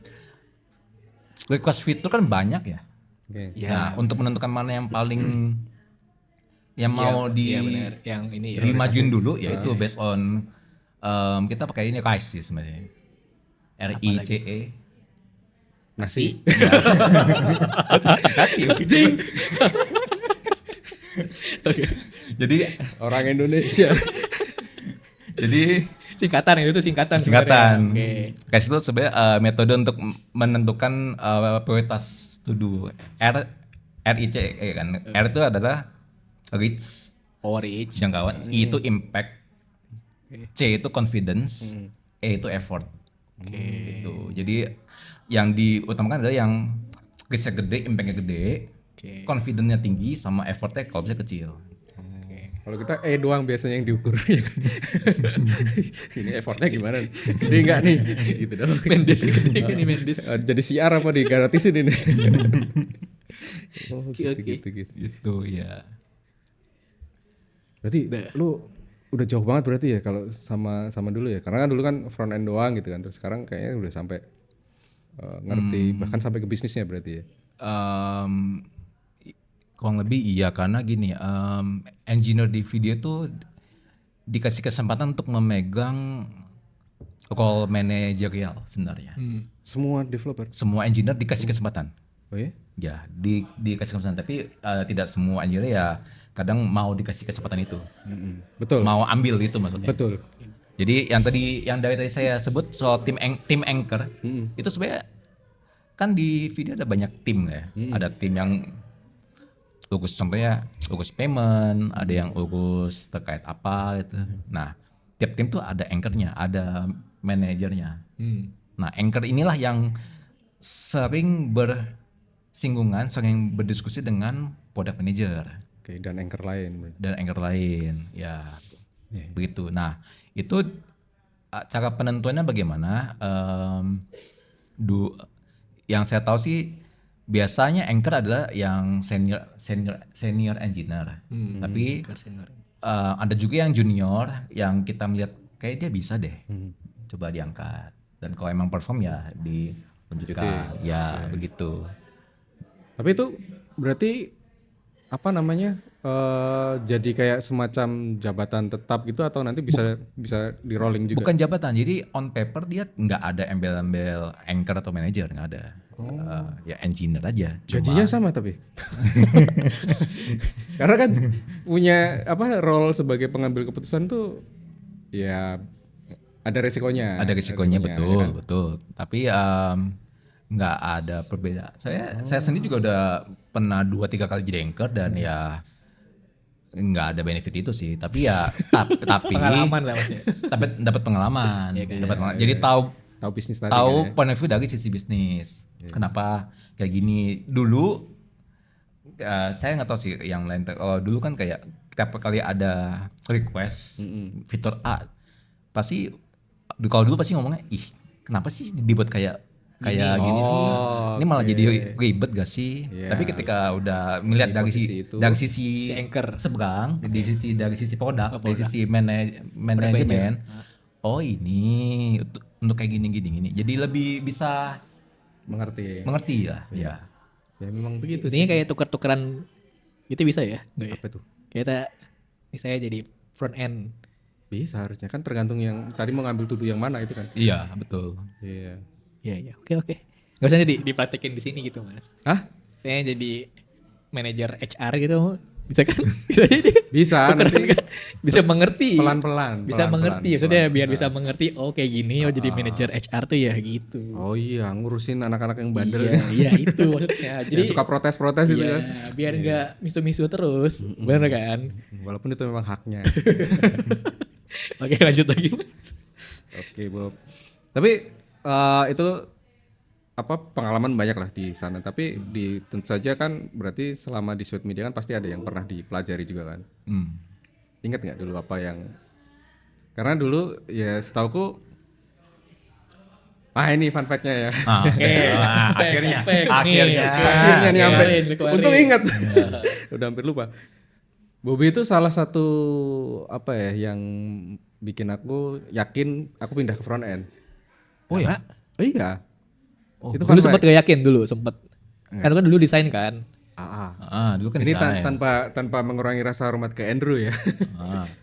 [SPEAKER 1] request fitur kan banyak ya.
[SPEAKER 2] Oke.
[SPEAKER 4] Ya,
[SPEAKER 1] Nah, untuk menentukan mana yang paling yang mau
[SPEAKER 4] iya benar. Yang ini ya.
[SPEAKER 1] dimajuin dulu, yaitu based on kita pakai ini RICE sih sebenarnya. RICE.
[SPEAKER 2] Nasi.
[SPEAKER 1] Kasih. Jadi
[SPEAKER 2] Orang Indonesia.
[SPEAKER 1] jadi
[SPEAKER 4] Singkatan itu tuh singkatan.
[SPEAKER 1] singkatan.
[SPEAKER 4] sebenarnya. Oke.
[SPEAKER 1] Kasih itu sebenarnya metode untuk menentukan prioritas to do. RICE kan. R itu adalah reach,
[SPEAKER 4] Reach.
[SPEAKER 1] jangkauan, I itu impact, C itu confidence, E itu effort. Gitu. Jadi yang diutamakan adalah yang reach-nya gede, impact-nya gede,
[SPEAKER 4] Oke.
[SPEAKER 1] confidence-nya tinggi, sama effort-nya kalau bisa kecil.
[SPEAKER 2] Kalau kita doang biasanya yang diukur. Ya kan? Ini effortnya gimana? Gede nggak nih? Gitu dong.
[SPEAKER 4] Mendes ini Mendes.
[SPEAKER 2] Jadi siar apa digratisin ini? Oh,
[SPEAKER 4] Oke.
[SPEAKER 2] gitu.
[SPEAKER 1] Gitu ya.
[SPEAKER 2] Berarti lu udah jauh banget berarti ya kalau sama dulu ya. Karena kan dulu kan front end doang gitu kan. Terus sekarang kayaknya udah sampai ngerti bahkan sampai ke bisnisnya berarti ya.
[SPEAKER 1] Kurang lebih iya, karena gini, engineer di video tuh dikasih kesempatan untuk memegang role manajerial sebenarnya.
[SPEAKER 2] Semua developer.
[SPEAKER 1] Semua engineer dikasih kesempatan.
[SPEAKER 2] Oh ya?
[SPEAKER 1] Ya, dikasih kesempatan, tapi tidak semua engineer ya kadang mau dikasih kesempatan itu.
[SPEAKER 2] Betul.
[SPEAKER 1] Mau ambil itu maksudnya.
[SPEAKER 2] Betul.
[SPEAKER 1] Jadi yang dari tadi saya sebut soal tim anchor, itu sebenarnya kan di video ada banyak tim ya. Ada tim yang urus, contohnya urus payment, ada yang urus terkait apa gitu. Nah, tiap tim tuh ada anchornya, ada manajernya. Nah, anchor inilah yang sering bersinggungan, sering berdiskusi dengan product manager
[SPEAKER 2] Oke, dan anchor lain.
[SPEAKER 1] dan anchor lain, ya begitu. Nah, itu cara penentuannya bagaimana? Yang saya tahu sih biasanya anchor adalah yang senior engineer, tapi ada juga yang junior yang kita melihat kayak dia bisa deh, coba diangkat, dan kalau emang perform ya ditunjukkan, ya begitu.
[SPEAKER 2] Tapi itu berarti apa namanya? Jadi kayak semacam jabatan tetap gitu atau nanti bisa di rolling juga?
[SPEAKER 1] Bukan jabatan, jadi on paper dia nggak ada embel-embel anchor atau manager, nggak ada. Ya engineer aja.
[SPEAKER 2] Gajinya sama tapi. Karena kan punya role sebagai pengambil keputusan tuh ya ada resikonya.
[SPEAKER 1] Ada risikonya,
[SPEAKER 2] ya
[SPEAKER 1] betul,
[SPEAKER 2] kan?
[SPEAKER 1] betul. Tapi nggak ada perbedaan. Saya sendiri juga udah pernah 2-3 kali jadi anchor dan ya nggak ada benefit itu sih. Tapi ya tapi
[SPEAKER 4] Pengalaman lah maksudnya.
[SPEAKER 1] tapi dapat pengalaman.
[SPEAKER 4] Iya kan?
[SPEAKER 1] Dapat pengalaman. Jadi tahu
[SPEAKER 2] bisnis tadi
[SPEAKER 1] tahu
[SPEAKER 2] kan ya.
[SPEAKER 1] point of view dari sisi bisnis. Kenapa kayak gini? Dulu saya nggak tahu sih yang lain. Kalau dulu kan kayak tiap kali ada request fitur A, pasti kalau dulu pasti ngomongnya, ih kenapa sih dibuat kayak gini sih? Ini malah jadi ribet gak sih?
[SPEAKER 2] Iya.
[SPEAKER 1] Tapi ketika udah melihat dari sisi
[SPEAKER 4] anchor.
[SPEAKER 1] seberang, dari sisi produk, dari sisi manajemen, oh ini untuk kayak gini. Jadi lebih bisa mengerti lah, ya.
[SPEAKER 2] Ya memang begitu
[SPEAKER 4] Intinya kayak tuker-tukeran gitu bisa ya? Nggak ya?
[SPEAKER 2] Apa tuh?
[SPEAKER 4] Kita misalnya jadi front end.
[SPEAKER 2] Bisa harusnya kan tergantung yang tadi mau ngambil tuduh yang mana itu kan.
[SPEAKER 1] Iya, betul.
[SPEAKER 2] Iya.
[SPEAKER 4] Iya. Oke. Gak usah dipraktekin di sini gitu mas.
[SPEAKER 2] Hah?
[SPEAKER 4] Saya jadi manajer HR gitu, bisa kan? Bisa jadi.
[SPEAKER 2] Bisa
[SPEAKER 4] Tukeran
[SPEAKER 2] nanti
[SPEAKER 4] kan? Bisa mengerti.
[SPEAKER 2] pelan-pelan.
[SPEAKER 4] Bisa mengerti.
[SPEAKER 2] pelan-pelan.
[SPEAKER 4] Maksudnya biar bisa mengerti. Oh kayak gini. Oh jadi manajer HR tuh ya gitu.
[SPEAKER 2] Oh iya, ngurusin anak-anak yang bandel.
[SPEAKER 4] Iya itu maksudnya. Jadi
[SPEAKER 2] Yang suka protes-protes itu
[SPEAKER 4] iya,
[SPEAKER 2] kan.
[SPEAKER 4] biar nggak misu-misu terus, bener kan?
[SPEAKER 2] Walaupun itu memang haknya.
[SPEAKER 4] Oke lanjut lagi.
[SPEAKER 2] Oke, Bob. Tapi itu pengalaman banyak lah di sana. Tapi tentu saja kan berarti selama di Sweet Media kan pasti ada yang pernah dipelajari juga kan. Ingat nggak dulu apa yang? Karena dulu ya setauku Ah ini fun fact-nya ya.
[SPEAKER 1] Akhirnya
[SPEAKER 2] Akhirnya nih sampai.
[SPEAKER 4] Keluarin.
[SPEAKER 2] Untung ingat. Udah hampir lupa. Bobby itu salah satu apa ya yang bikin aku yakin aku pindah ke front end.
[SPEAKER 1] Oh ya.
[SPEAKER 2] Iya. Itu
[SPEAKER 4] Dulu
[SPEAKER 2] fun
[SPEAKER 4] sempat
[SPEAKER 2] fact.
[SPEAKER 4] gak yakin dulu sempet. Kan dulu desain kan.
[SPEAKER 1] Dulu kan
[SPEAKER 2] Ini
[SPEAKER 1] desain.
[SPEAKER 2] tanpa mengurangi rasa hormat ke Andrew ya.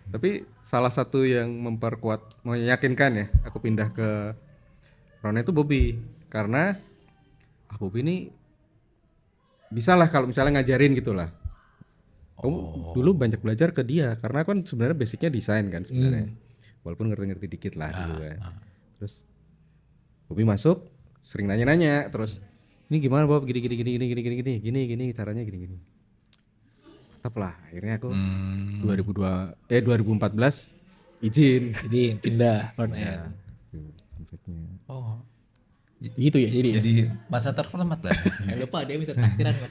[SPEAKER 2] Tapi salah satu yang meyakinkan ya aku pindah ke front end itu Bobby. Karena Bobby ini bisa lah kalau misalnya ngajarin gitu lah. Kamu dulu banyak belajar ke dia karena kan sebenarnya basicnya desain kan sebenarnya. Walaupun ngerti-ngerti dikit lah dulu kan. Terus Bobby masuk sering nanya-nanya terus ini gimana Bob gini caranya gini. Mantap lah akhirnya aku 2014 izin.
[SPEAKER 4] Jadi pindah front end.
[SPEAKER 1] Oh.
[SPEAKER 4] Gitu ya jadi.
[SPEAKER 1] Jadi masa terhormat lah.
[SPEAKER 4] Lupa dia minta traktiran Mas.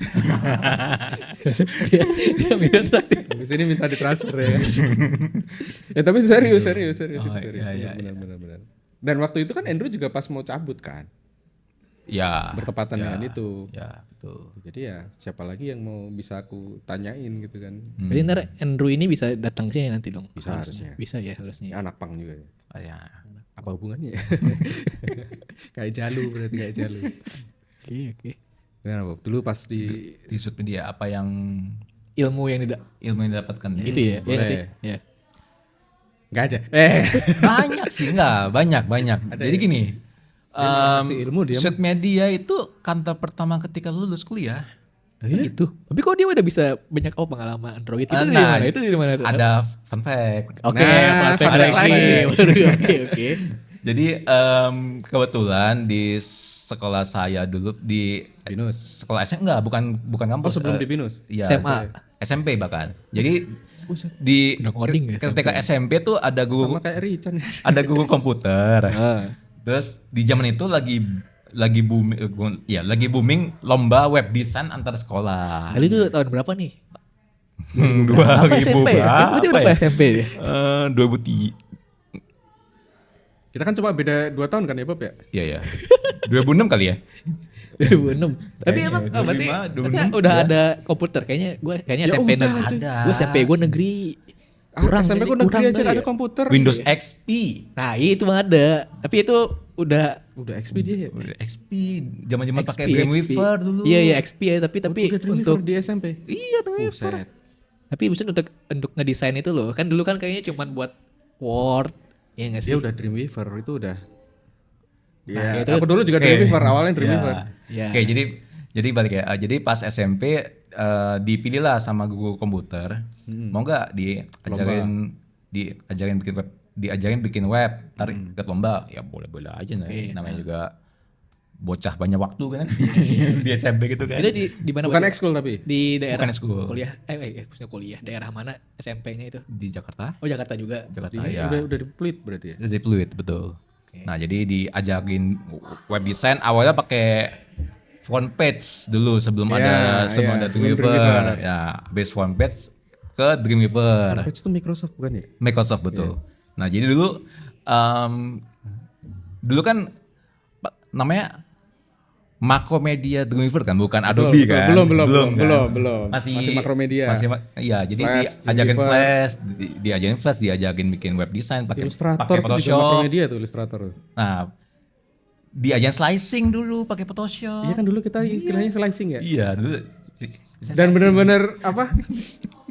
[SPEAKER 4] dia minta traktiran.
[SPEAKER 2] Habis ini minta ditransfer ya. Tapi serius.
[SPEAKER 1] Iya.
[SPEAKER 2] Benar. Dan waktu itu kan Andrew juga pas mau cabut kan.
[SPEAKER 1] Ya.
[SPEAKER 2] Bertepatan dengan itu.
[SPEAKER 1] Ya, betul.
[SPEAKER 2] Jadi ya siapa lagi yang mau bisa aku tanyain gitu kan.
[SPEAKER 4] Jadi ntar Andrew ini bisa datang sini nanti dong.
[SPEAKER 2] Bisa harusnya.
[SPEAKER 4] Bisa ya harusnya.
[SPEAKER 2] Anak pang juga ya.
[SPEAKER 1] Ya.
[SPEAKER 2] Apa hubungannya ya? Kayak Jalu berarti kayak Jalu.
[SPEAKER 4] Oke.
[SPEAKER 2] Gimana Bob? Dulu pas di
[SPEAKER 1] Di Sud Media apa yang
[SPEAKER 4] Ilmu yang tidak
[SPEAKER 1] ilmu yang didapatkan ya?
[SPEAKER 4] gitu ya. Iya nggak sih?
[SPEAKER 2] boleh.
[SPEAKER 4] Ya.
[SPEAKER 2] Gak ada.
[SPEAKER 1] Banyak sih, enggak, banyak. Jadi gini,
[SPEAKER 2] kasih ilmu dia
[SPEAKER 1] Sud Media itu kantor pertama ketika lulus kuliah.
[SPEAKER 4] Gitu. Tapi kok dia udah bisa banyak pengalaman Android itu dari
[SPEAKER 1] Nah,
[SPEAKER 4] mana? Itu dari mana tuh?
[SPEAKER 1] Ada fun fact.
[SPEAKER 4] Oke,
[SPEAKER 2] Nah,
[SPEAKER 4] fun fact
[SPEAKER 2] fun fact
[SPEAKER 4] lagi.
[SPEAKER 2] lagi.
[SPEAKER 4] Oke.
[SPEAKER 1] Jadi kebetulan di sekolah saya dulu di
[SPEAKER 2] Binus.
[SPEAKER 1] sekolah SMA enggak, bukan
[SPEAKER 2] Oh
[SPEAKER 1] kampus.
[SPEAKER 2] sebelum di Binus?
[SPEAKER 1] Iya,
[SPEAKER 4] SMA.
[SPEAKER 1] SMP bahkan. Jadi di
[SPEAKER 4] Udah coding ya,
[SPEAKER 1] ketika SMP tuh ada guru
[SPEAKER 2] Sama kayak Richan.
[SPEAKER 1] ada guru komputer.
[SPEAKER 4] Ah.
[SPEAKER 1] Terus di zaman itu lagi booming lomba web design antar sekolah.
[SPEAKER 4] Kali itu tahun berapa nih?
[SPEAKER 1] 2000
[SPEAKER 4] Apa SMP ya? Berarti
[SPEAKER 1] berapa
[SPEAKER 4] udah
[SPEAKER 1] ya?
[SPEAKER 4] SMP ya?
[SPEAKER 1] 2003.
[SPEAKER 2] Kita kan cuma beda 2 tahun kan ya Bob ya?
[SPEAKER 1] Iya ya. 2006 kali ya?
[SPEAKER 4] 2006. Tapi emang berarti
[SPEAKER 1] 25,
[SPEAKER 4] masa
[SPEAKER 1] 26,
[SPEAKER 4] udah
[SPEAKER 1] ya.
[SPEAKER 4] ada komputer kayaknya kayaknya
[SPEAKER 2] Ya
[SPEAKER 4] SMP
[SPEAKER 2] udah
[SPEAKER 4] negeri.
[SPEAKER 2] lah, cuy.
[SPEAKER 1] Ada.
[SPEAKER 4] Gue SMP gue negeri. Kurang
[SPEAKER 2] SMP
[SPEAKER 4] kayaknya,
[SPEAKER 2] ku negeri
[SPEAKER 4] kurang
[SPEAKER 2] aja
[SPEAKER 4] kali
[SPEAKER 2] ada
[SPEAKER 4] ya.
[SPEAKER 2] komputer.
[SPEAKER 1] Windows XP.
[SPEAKER 4] Nah, itu mah ada. Tapi itu udah
[SPEAKER 2] Udah XP dia ya?
[SPEAKER 1] Udah XP, zaman-zaman pakai
[SPEAKER 4] XP.
[SPEAKER 1] Dreamweaver dulu.
[SPEAKER 4] Iya XP ya, tapi
[SPEAKER 2] Udah Dreamweaver
[SPEAKER 4] untuk
[SPEAKER 2] di SMP?
[SPEAKER 1] Iya, Dreamweaver.
[SPEAKER 2] Buset.
[SPEAKER 4] tapi maksudnya untuk ngedesain itu loh. Kan dulu kan kayaknya cuman buat Word. Iya enggak sih?
[SPEAKER 2] Dia udah Dreamweaver itu udah.
[SPEAKER 4] Nah,
[SPEAKER 2] Ya,
[SPEAKER 4] itu
[SPEAKER 2] aku dulu juga
[SPEAKER 1] Oke.
[SPEAKER 2] Dreamweaver, awalnya Dreamweaver.
[SPEAKER 4] Ya.
[SPEAKER 1] Oke, jadi balik ya. Jadi pas SMP dipilih lah sama guru komputer. Mau nggak diajarin bikin web, tarik ikut lomba. Ya boleh-boleh aja nih. Namanya juga bocah banyak waktu kan di SMP gitu kan.
[SPEAKER 4] Itu di mana?
[SPEAKER 2] Bukan
[SPEAKER 4] Pak?
[SPEAKER 2] ekskul tapi.
[SPEAKER 4] Di daerah
[SPEAKER 1] Bukan ekskul.
[SPEAKER 4] kuliah. Maksudnya kuliah. Daerah mana SMP-nya itu?
[SPEAKER 1] Di Jakarta.
[SPEAKER 4] Oh, Jakarta juga.
[SPEAKER 1] Jakarta
[SPEAKER 2] Dia
[SPEAKER 1] ya.
[SPEAKER 2] udah di Pluit berarti ya?
[SPEAKER 1] Udah di Pluit, betul. Nah, jadi diajarin web design awalnya pakai front page dulu sebelum
[SPEAKER 2] Ya,
[SPEAKER 1] ada
[SPEAKER 2] sebelum
[SPEAKER 1] Dreamweaver.
[SPEAKER 2] Dreamweaver.
[SPEAKER 1] Ya, base front page ke Dreamweaver.
[SPEAKER 2] Page itu Microsoft bukan ya?
[SPEAKER 1] Microsoft betul. Nah, jadi dulu kan namanya Macromedia Dreamweaver kan, bukan Adobe
[SPEAKER 2] betul.
[SPEAKER 1] kan?
[SPEAKER 2] Belum. Masih Macromedia.
[SPEAKER 1] Iya, jadi
[SPEAKER 2] Flash,
[SPEAKER 1] diajarin
[SPEAKER 2] Dreamweaver.
[SPEAKER 1] Flash, diajarin bikin web design pakai
[SPEAKER 2] Illustrator
[SPEAKER 1] pakai
[SPEAKER 2] itu juga
[SPEAKER 1] Photoshop.
[SPEAKER 2] Macromedia tuh Illustrator.
[SPEAKER 1] Nah, diajarin slicing dulu pakai Photoshop.
[SPEAKER 2] Iya kan dulu kita istilahnya slicing ya?
[SPEAKER 1] Iya, dulu.
[SPEAKER 2] Dan bener-bener apa?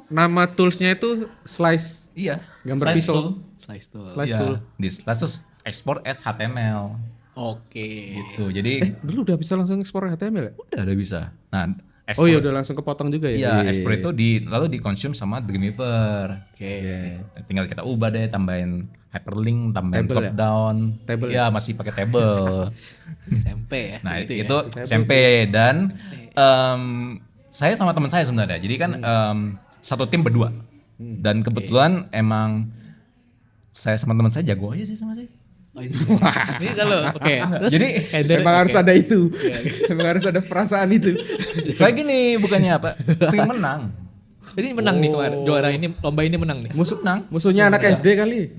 [SPEAKER 2] Nama toolsnya itu slice.
[SPEAKER 1] Iya,
[SPEAKER 2] Gambar
[SPEAKER 1] slice
[SPEAKER 2] pisau.
[SPEAKER 1] tool.
[SPEAKER 4] Slice tuh.
[SPEAKER 2] Slice
[SPEAKER 1] Iya,
[SPEAKER 2] tool.
[SPEAKER 1] di slice terus export as HTML
[SPEAKER 4] Oke.
[SPEAKER 1] gitu. Jadi
[SPEAKER 2] Dulu udah bisa langsung ekspor HTML ya?
[SPEAKER 1] udah bisa. Nah,
[SPEAKER 2] Oh iya udah langsung kepotong juga ya?
[SPEAKER 1] Iya, export itu lalu dikonsum sama Dreamweaver.
[SPEAKER 4] Oke.
[SPEAKER 1] Tinggal kita ubah deh, tambahin hyperlink, tambahin
[SPEAKER 2] Table
[SPEAKER 1] drop
[SPEAKER 2] ya?
[SPEAKER 1] down.
[SPEAKER 2] Table
[SPEAKER 1] ya masih pakai table.
[SPEAKER 4] SMP ya.
[SPEAKER 1] Nah,
[SPEAKER 4] gitu
[SPEAKER 1] itu
[SPEAKER 4] ya.
[SPEAKER 1] SMP dan saya sama teman saya sebenarnya. Jadi kan satu tim berdua. Dan kebetulan emang saya sama teman saya jago aja sih sama saya.
[SPEAKER 4] Oh, ini kalau oke. Terus
[SPEAKER 1] Jadi,
[SPEAKER 4] header,
[SPEAKER 2] Emang harus
[SPEAKER 4] oke.
[SPEAKER 2] ada itu. Emang harus ada perasaan itu.
[SPEAKER 1] Kayak gini bukannya apa? Sering menang.
[SPEAKER 4] Jadi menang nih kemarin. Juara ini, lomba ini menang nih.
[SPEAKER 2] Musuhnya anak SD kali.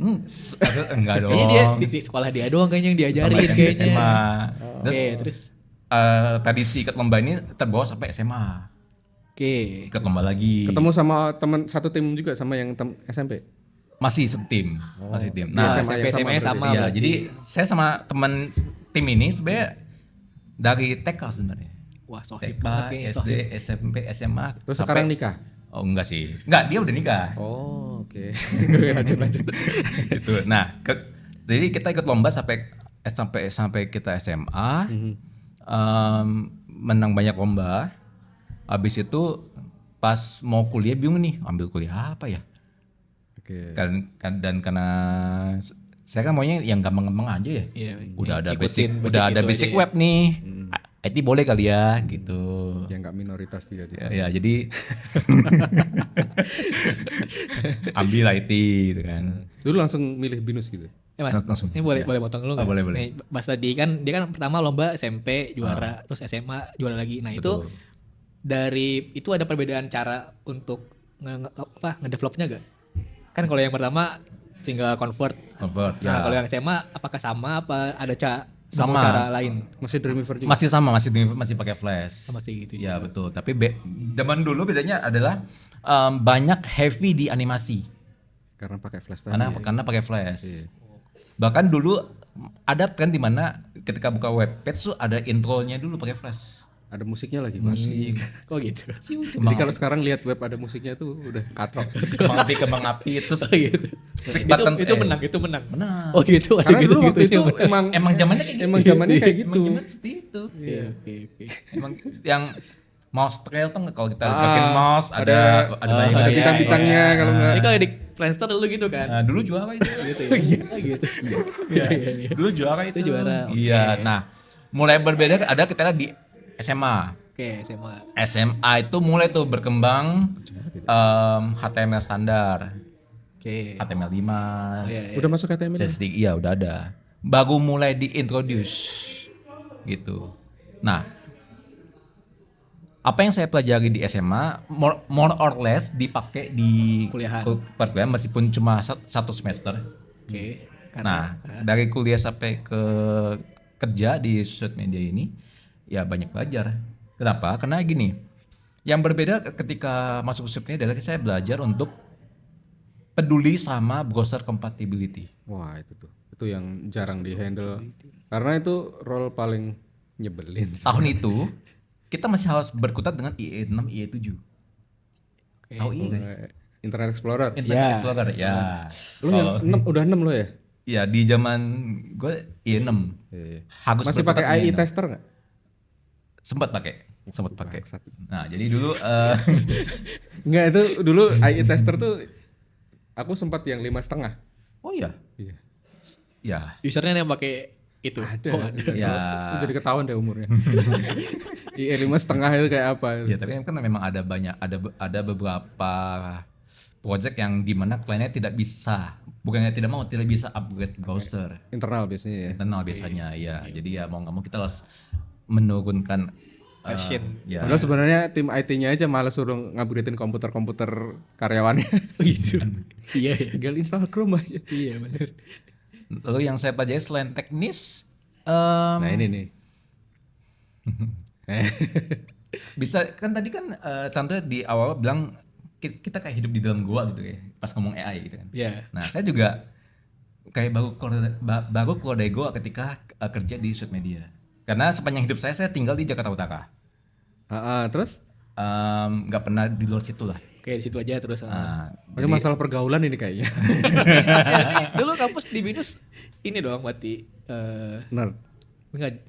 [SPEAKER 1] Enggak dong.
[SPEAKER 4] Kayaknya dia di sekolah dia doang kayaknya yang diajarin
[SPEAKER 1] Sama yang di
[SPEAKER 4] kayaknya.
[SPEAKER 1] SMA.
[SPEAKER 4] Oke, terus.
[SPEAKER 1] Tradisi ikut lomba ini terbawa sampai SMA.
[SPEAKER 4] Oke.
[SPEAKER 1] Ikut lomba lagi.
[SPEAKER 2] Ketemu sama teman satu tim juga sama yang SMP.
[SPEAKER 1] Masih setim. Masih tim.
[SPEAKER 4] Nah,
[SPEAKER 1] Nah,
[SPEAKER 4] SMP SMA sama.
[SPEAKER 1] iya,
[SPEAKER 4] berarti.
[SPEAKER 1] jadi saya sama teman tim ini sebenarnya dari TK sebenarnya.
[SPEAKER 4] Wah, sohib
[SPEAKER 1] TK,
[SPEAKER 4] banget kayaknya.
[SPEAKER 1] SD, SMP, SMA.
[SPEAKER 2] Terus
[SPEAKER 1] sampai-
[SPEAKER 2] sekarang nikah.
[SPEAKER 1] Oh enggak sih. Enggak, dia udah nikah.
[SPEAKER 2] Oh, oke. lanjut.
[SPEAKER 1] Gitu. Nah, jadi kita ikut lomba sampai kita SMA. Menang banyak lomba. Habis itu pas mau kuliah bingung nih, ambil kuliah apa ya?
[SPEAKER 2] Oke.
[SPEAKER 1] Dan karena saya kan maunya yang gampang-gampang aja ya.
[SPEAKER 4] Iya,
[SPEAKER 1] Udah ada
[SPEAKER 4] ikutin
[SPEAKER 1] basic
[SPEAKER 4] itu aja
[SPEAKER 1] web nih. IT boleh kali ya gitu.
[SPEAKER 2] Yang nggak minoritas dia di
[SPEAKER 1] Ya, jadi ambil IT gitu kan.
[SPEAKER 2] Dulu langsung milih binus gitu.
[SPEAKER 4] Mas,
[SPEAKER 1] Langsung.
[SPEAKER 4] ini boleh potong dulu nggak?
[SPEAKER 1] boleh.
[SPEAKER 4] Nih, Mas tadi kan dia kan pertama lomba SMP juara, terus SMA juara lagi. Nah itu
[SPEAKER 1] Betul.
[SPEAKER 4] dari itu ada perbedaan cara untuk ngedevelopnya gak? Kan kalau yang pertama tinggal convert.
[SPEAKER 1] Convert,
[SPEAKER 4] Nah
[SPEAKER 1] ya.
[SPEAKER 4] kalau yang SMA apakah sama apa ada
[SPEAKER 1] Sama.
[SPEAKER 4] cara lain?
[SPEAKER 2] Masih Dreamweaver juga.
[SPEAKER 1] Masih sama, masih pakai flash.
[SPEAKER 4] Sama sih gitu.
[SPEAKER 1] Ya betul. Tapi zaman dulu bedanya adalah banyak heavy di animasi.
[SPEAKER 2] Karena pakai flash tadi.
[SPEAKER 1] Karena pakai flash. Bahkan dulu ada tren di mana ketika buka webpage tuh ada intronya dulu pakai flash.
[SPEAKER 2] Ada musiknya lagi masih.
[SPEAKER 4] Kok gitu?
[SPEAKER 2] Jadi kalau sekarang lihat web ada musiknya tuh udah katrok.
[SPEAKER 1] kembang api terus
[SPEAKER 4] Oh gitu.
[SPEAKER 1] Click
[SPEAKER 4] itu
[SPEAKER 1] button,
[SPEAKER 4] itu menang, itu menang.
[SPEAKER 1] Menang.
[SPEAKER 4] Oh gitu.
[SPEAKER 2] Karena
[SPEAKER 4] ada
[SPEAKER 2] dulu
[SPEAKER 4] gitu-gitu
[SPEAKER 2] waktu itu
[SPEAKER 4] ya, Bang.
[SPEAKER 2] emang
[SPEAKER 1] Emang zamannya kayak gitu.
[SPEAKER 2] zamannya kayak gitu.
[SPEAKER 1] Emang zaman seperti itu.
[SPEAKER 4] Iya, oke.
[SPEAKER 1] Emang yang mouse trail tuh kalau kita pakai mouse ada
[SPEAKER 2] ada
[SPEAKER 1] layar.
[SPEAKER 2] bintang-bintangnya kalau nggak.
[SPEAKER 4] Jadi kalau di Friendster dulu gitu kan.
[SPEAKER 1] Nah, dulu juara itu.
[SPEAKER 4] Gitu ya. Gitu. Iya.
[SPEAKER 1] Dulu juara itu.
[SPEAKER 4] Itu juara, oke.
[SPEAKER 1] Iya. Nah, mulai berbeda ada kita di SMA.
[SPEAKER 4] Oke, SMA.
[SPEAKER 1] SMA itu mulai tuh berkembang HTML standar.
[SPEAKER 4] Oke.
[SPEAKER 1] HTML5.
[SPEAKER 4] Oh, iya.
[SPEAKER 2] Udah masuk HTML.
[SPEAKER 1] CSS, iya udah ada. Baru mulai diintroduce gitu. Nah, apa yang saya pelajari di SMA more or less dipakai di
[SPEAKER 4] Kuliahan.
[SPEAKER 1] perkuliahan meskipun cuma satu semester.
[SPEAKER 4] Oke.
[SPEAKER 1] Nah, dari kuliah sampai ke kerja di sosial media ini ya banyak belajar. Kenapa? Karena gini, yang berbeda ketika masuk sosial media adalah saya belajar untuk peduli sama browser compatibility.
[SPEAKER 2] Wah itu tuh. Itu yang jarang di handle. Karena itu role paling nyebelin.
[SPEAKER 1] Tahun itu kita masih harus berkutat dengan IE6, IE7. Tahu IE kan?
[SPEAKER 2] Internet Explorer.
[SPEAKER 1] Internet Explorer, ya.
[SPEAKER 2] Lu yang 6, udah 6 lo ya?
[SPEAKER 1] Ya di zaman gue IE6.
[SPEAKER 2] Iya.
[SPEAKER 1] Harus
[SPEAKER 2] Masih
[SPEAKER 1] berkutat
[SPEAKER 2] pakai IE
[SPEAKER 1] dengan IE6.
[SPEAKER 2] tester nggak?
[SPEAKER 1] Sempat pakai.
[SPEAKER 2] Bangsat.
[SPEAKER 1] Nah, jadi dulu
[SPEAKER 2] Enggak itu dulu IE tester tuh aku sempat yang 5,5.
[SPEAKER 1] oh iya.
[SPEAKER 2] Iya.
[SPEAKER 1] Ya.
[SPEAKER 4] Usernya yang pakai itu.
[SPEAKER 2] Ada.
[SPEAKER 4] Oh, ada.
[SPEAKER 1] Ya.
[SPEAKER 2] Jadi ketahuan deh umurnya. IE 5,5 itu kayak apa?
[SPEAKER 1] Ya, tapi kan memang ada beberapa project yang dimana kliennya tidak bisa, bukannya tidak bisa upgrade browser
[SPEAKER 2] Internal biasanya ya.
[SPEAKER 1] internal biasanya, ya. Jadi ya mau nggak mau kita harus menurunkan
[SPEAKER 4] Version.
[SPEAKER 1] ya.
[SPEAKER 2] Padahal sebenarnya tim IT-nya aja malah suruh ngupgradein komputer karyawannya.
[SPEAKER 4] Gitu. Iya, iya.
[SPEAKER 2] Tinggal install Chrome aja.
[SPEAKER 4] Iya, benar.
[SPEAKER 1] Lalu yang saya pelajari selain teknis,
[SPEAKER 2] Nah ini nih.
[SPEAKER 1] bisa kan tadi kan Chandra di awal bilang kita kayak hidup di dalam gua gitu ya, pas ngomong AI gitu kan.
[SPEAKER 4] Iya.
[SPEAKER 1] Nah saya juga kayak baru keluar dari gua ketika kerja di sosial media. Karena sepanjang hidup saya tinggal di Jakarta Utara.
[SPEAKER 2] Terus?
[SPEAKER 1] Nggak pernah di luar situ lah.
[SPEAKER 4] Oke, di situ aja terus.
[SPEAKER 1] Nah,
[SPEAKER 2] Ini masalah pergaulan ini kayaknya.
[SPEAKER 4] Dulu kampus di Binus ini doang berarti
[SPEAKER 2] Nerd.
[SPEAKER 4] enggak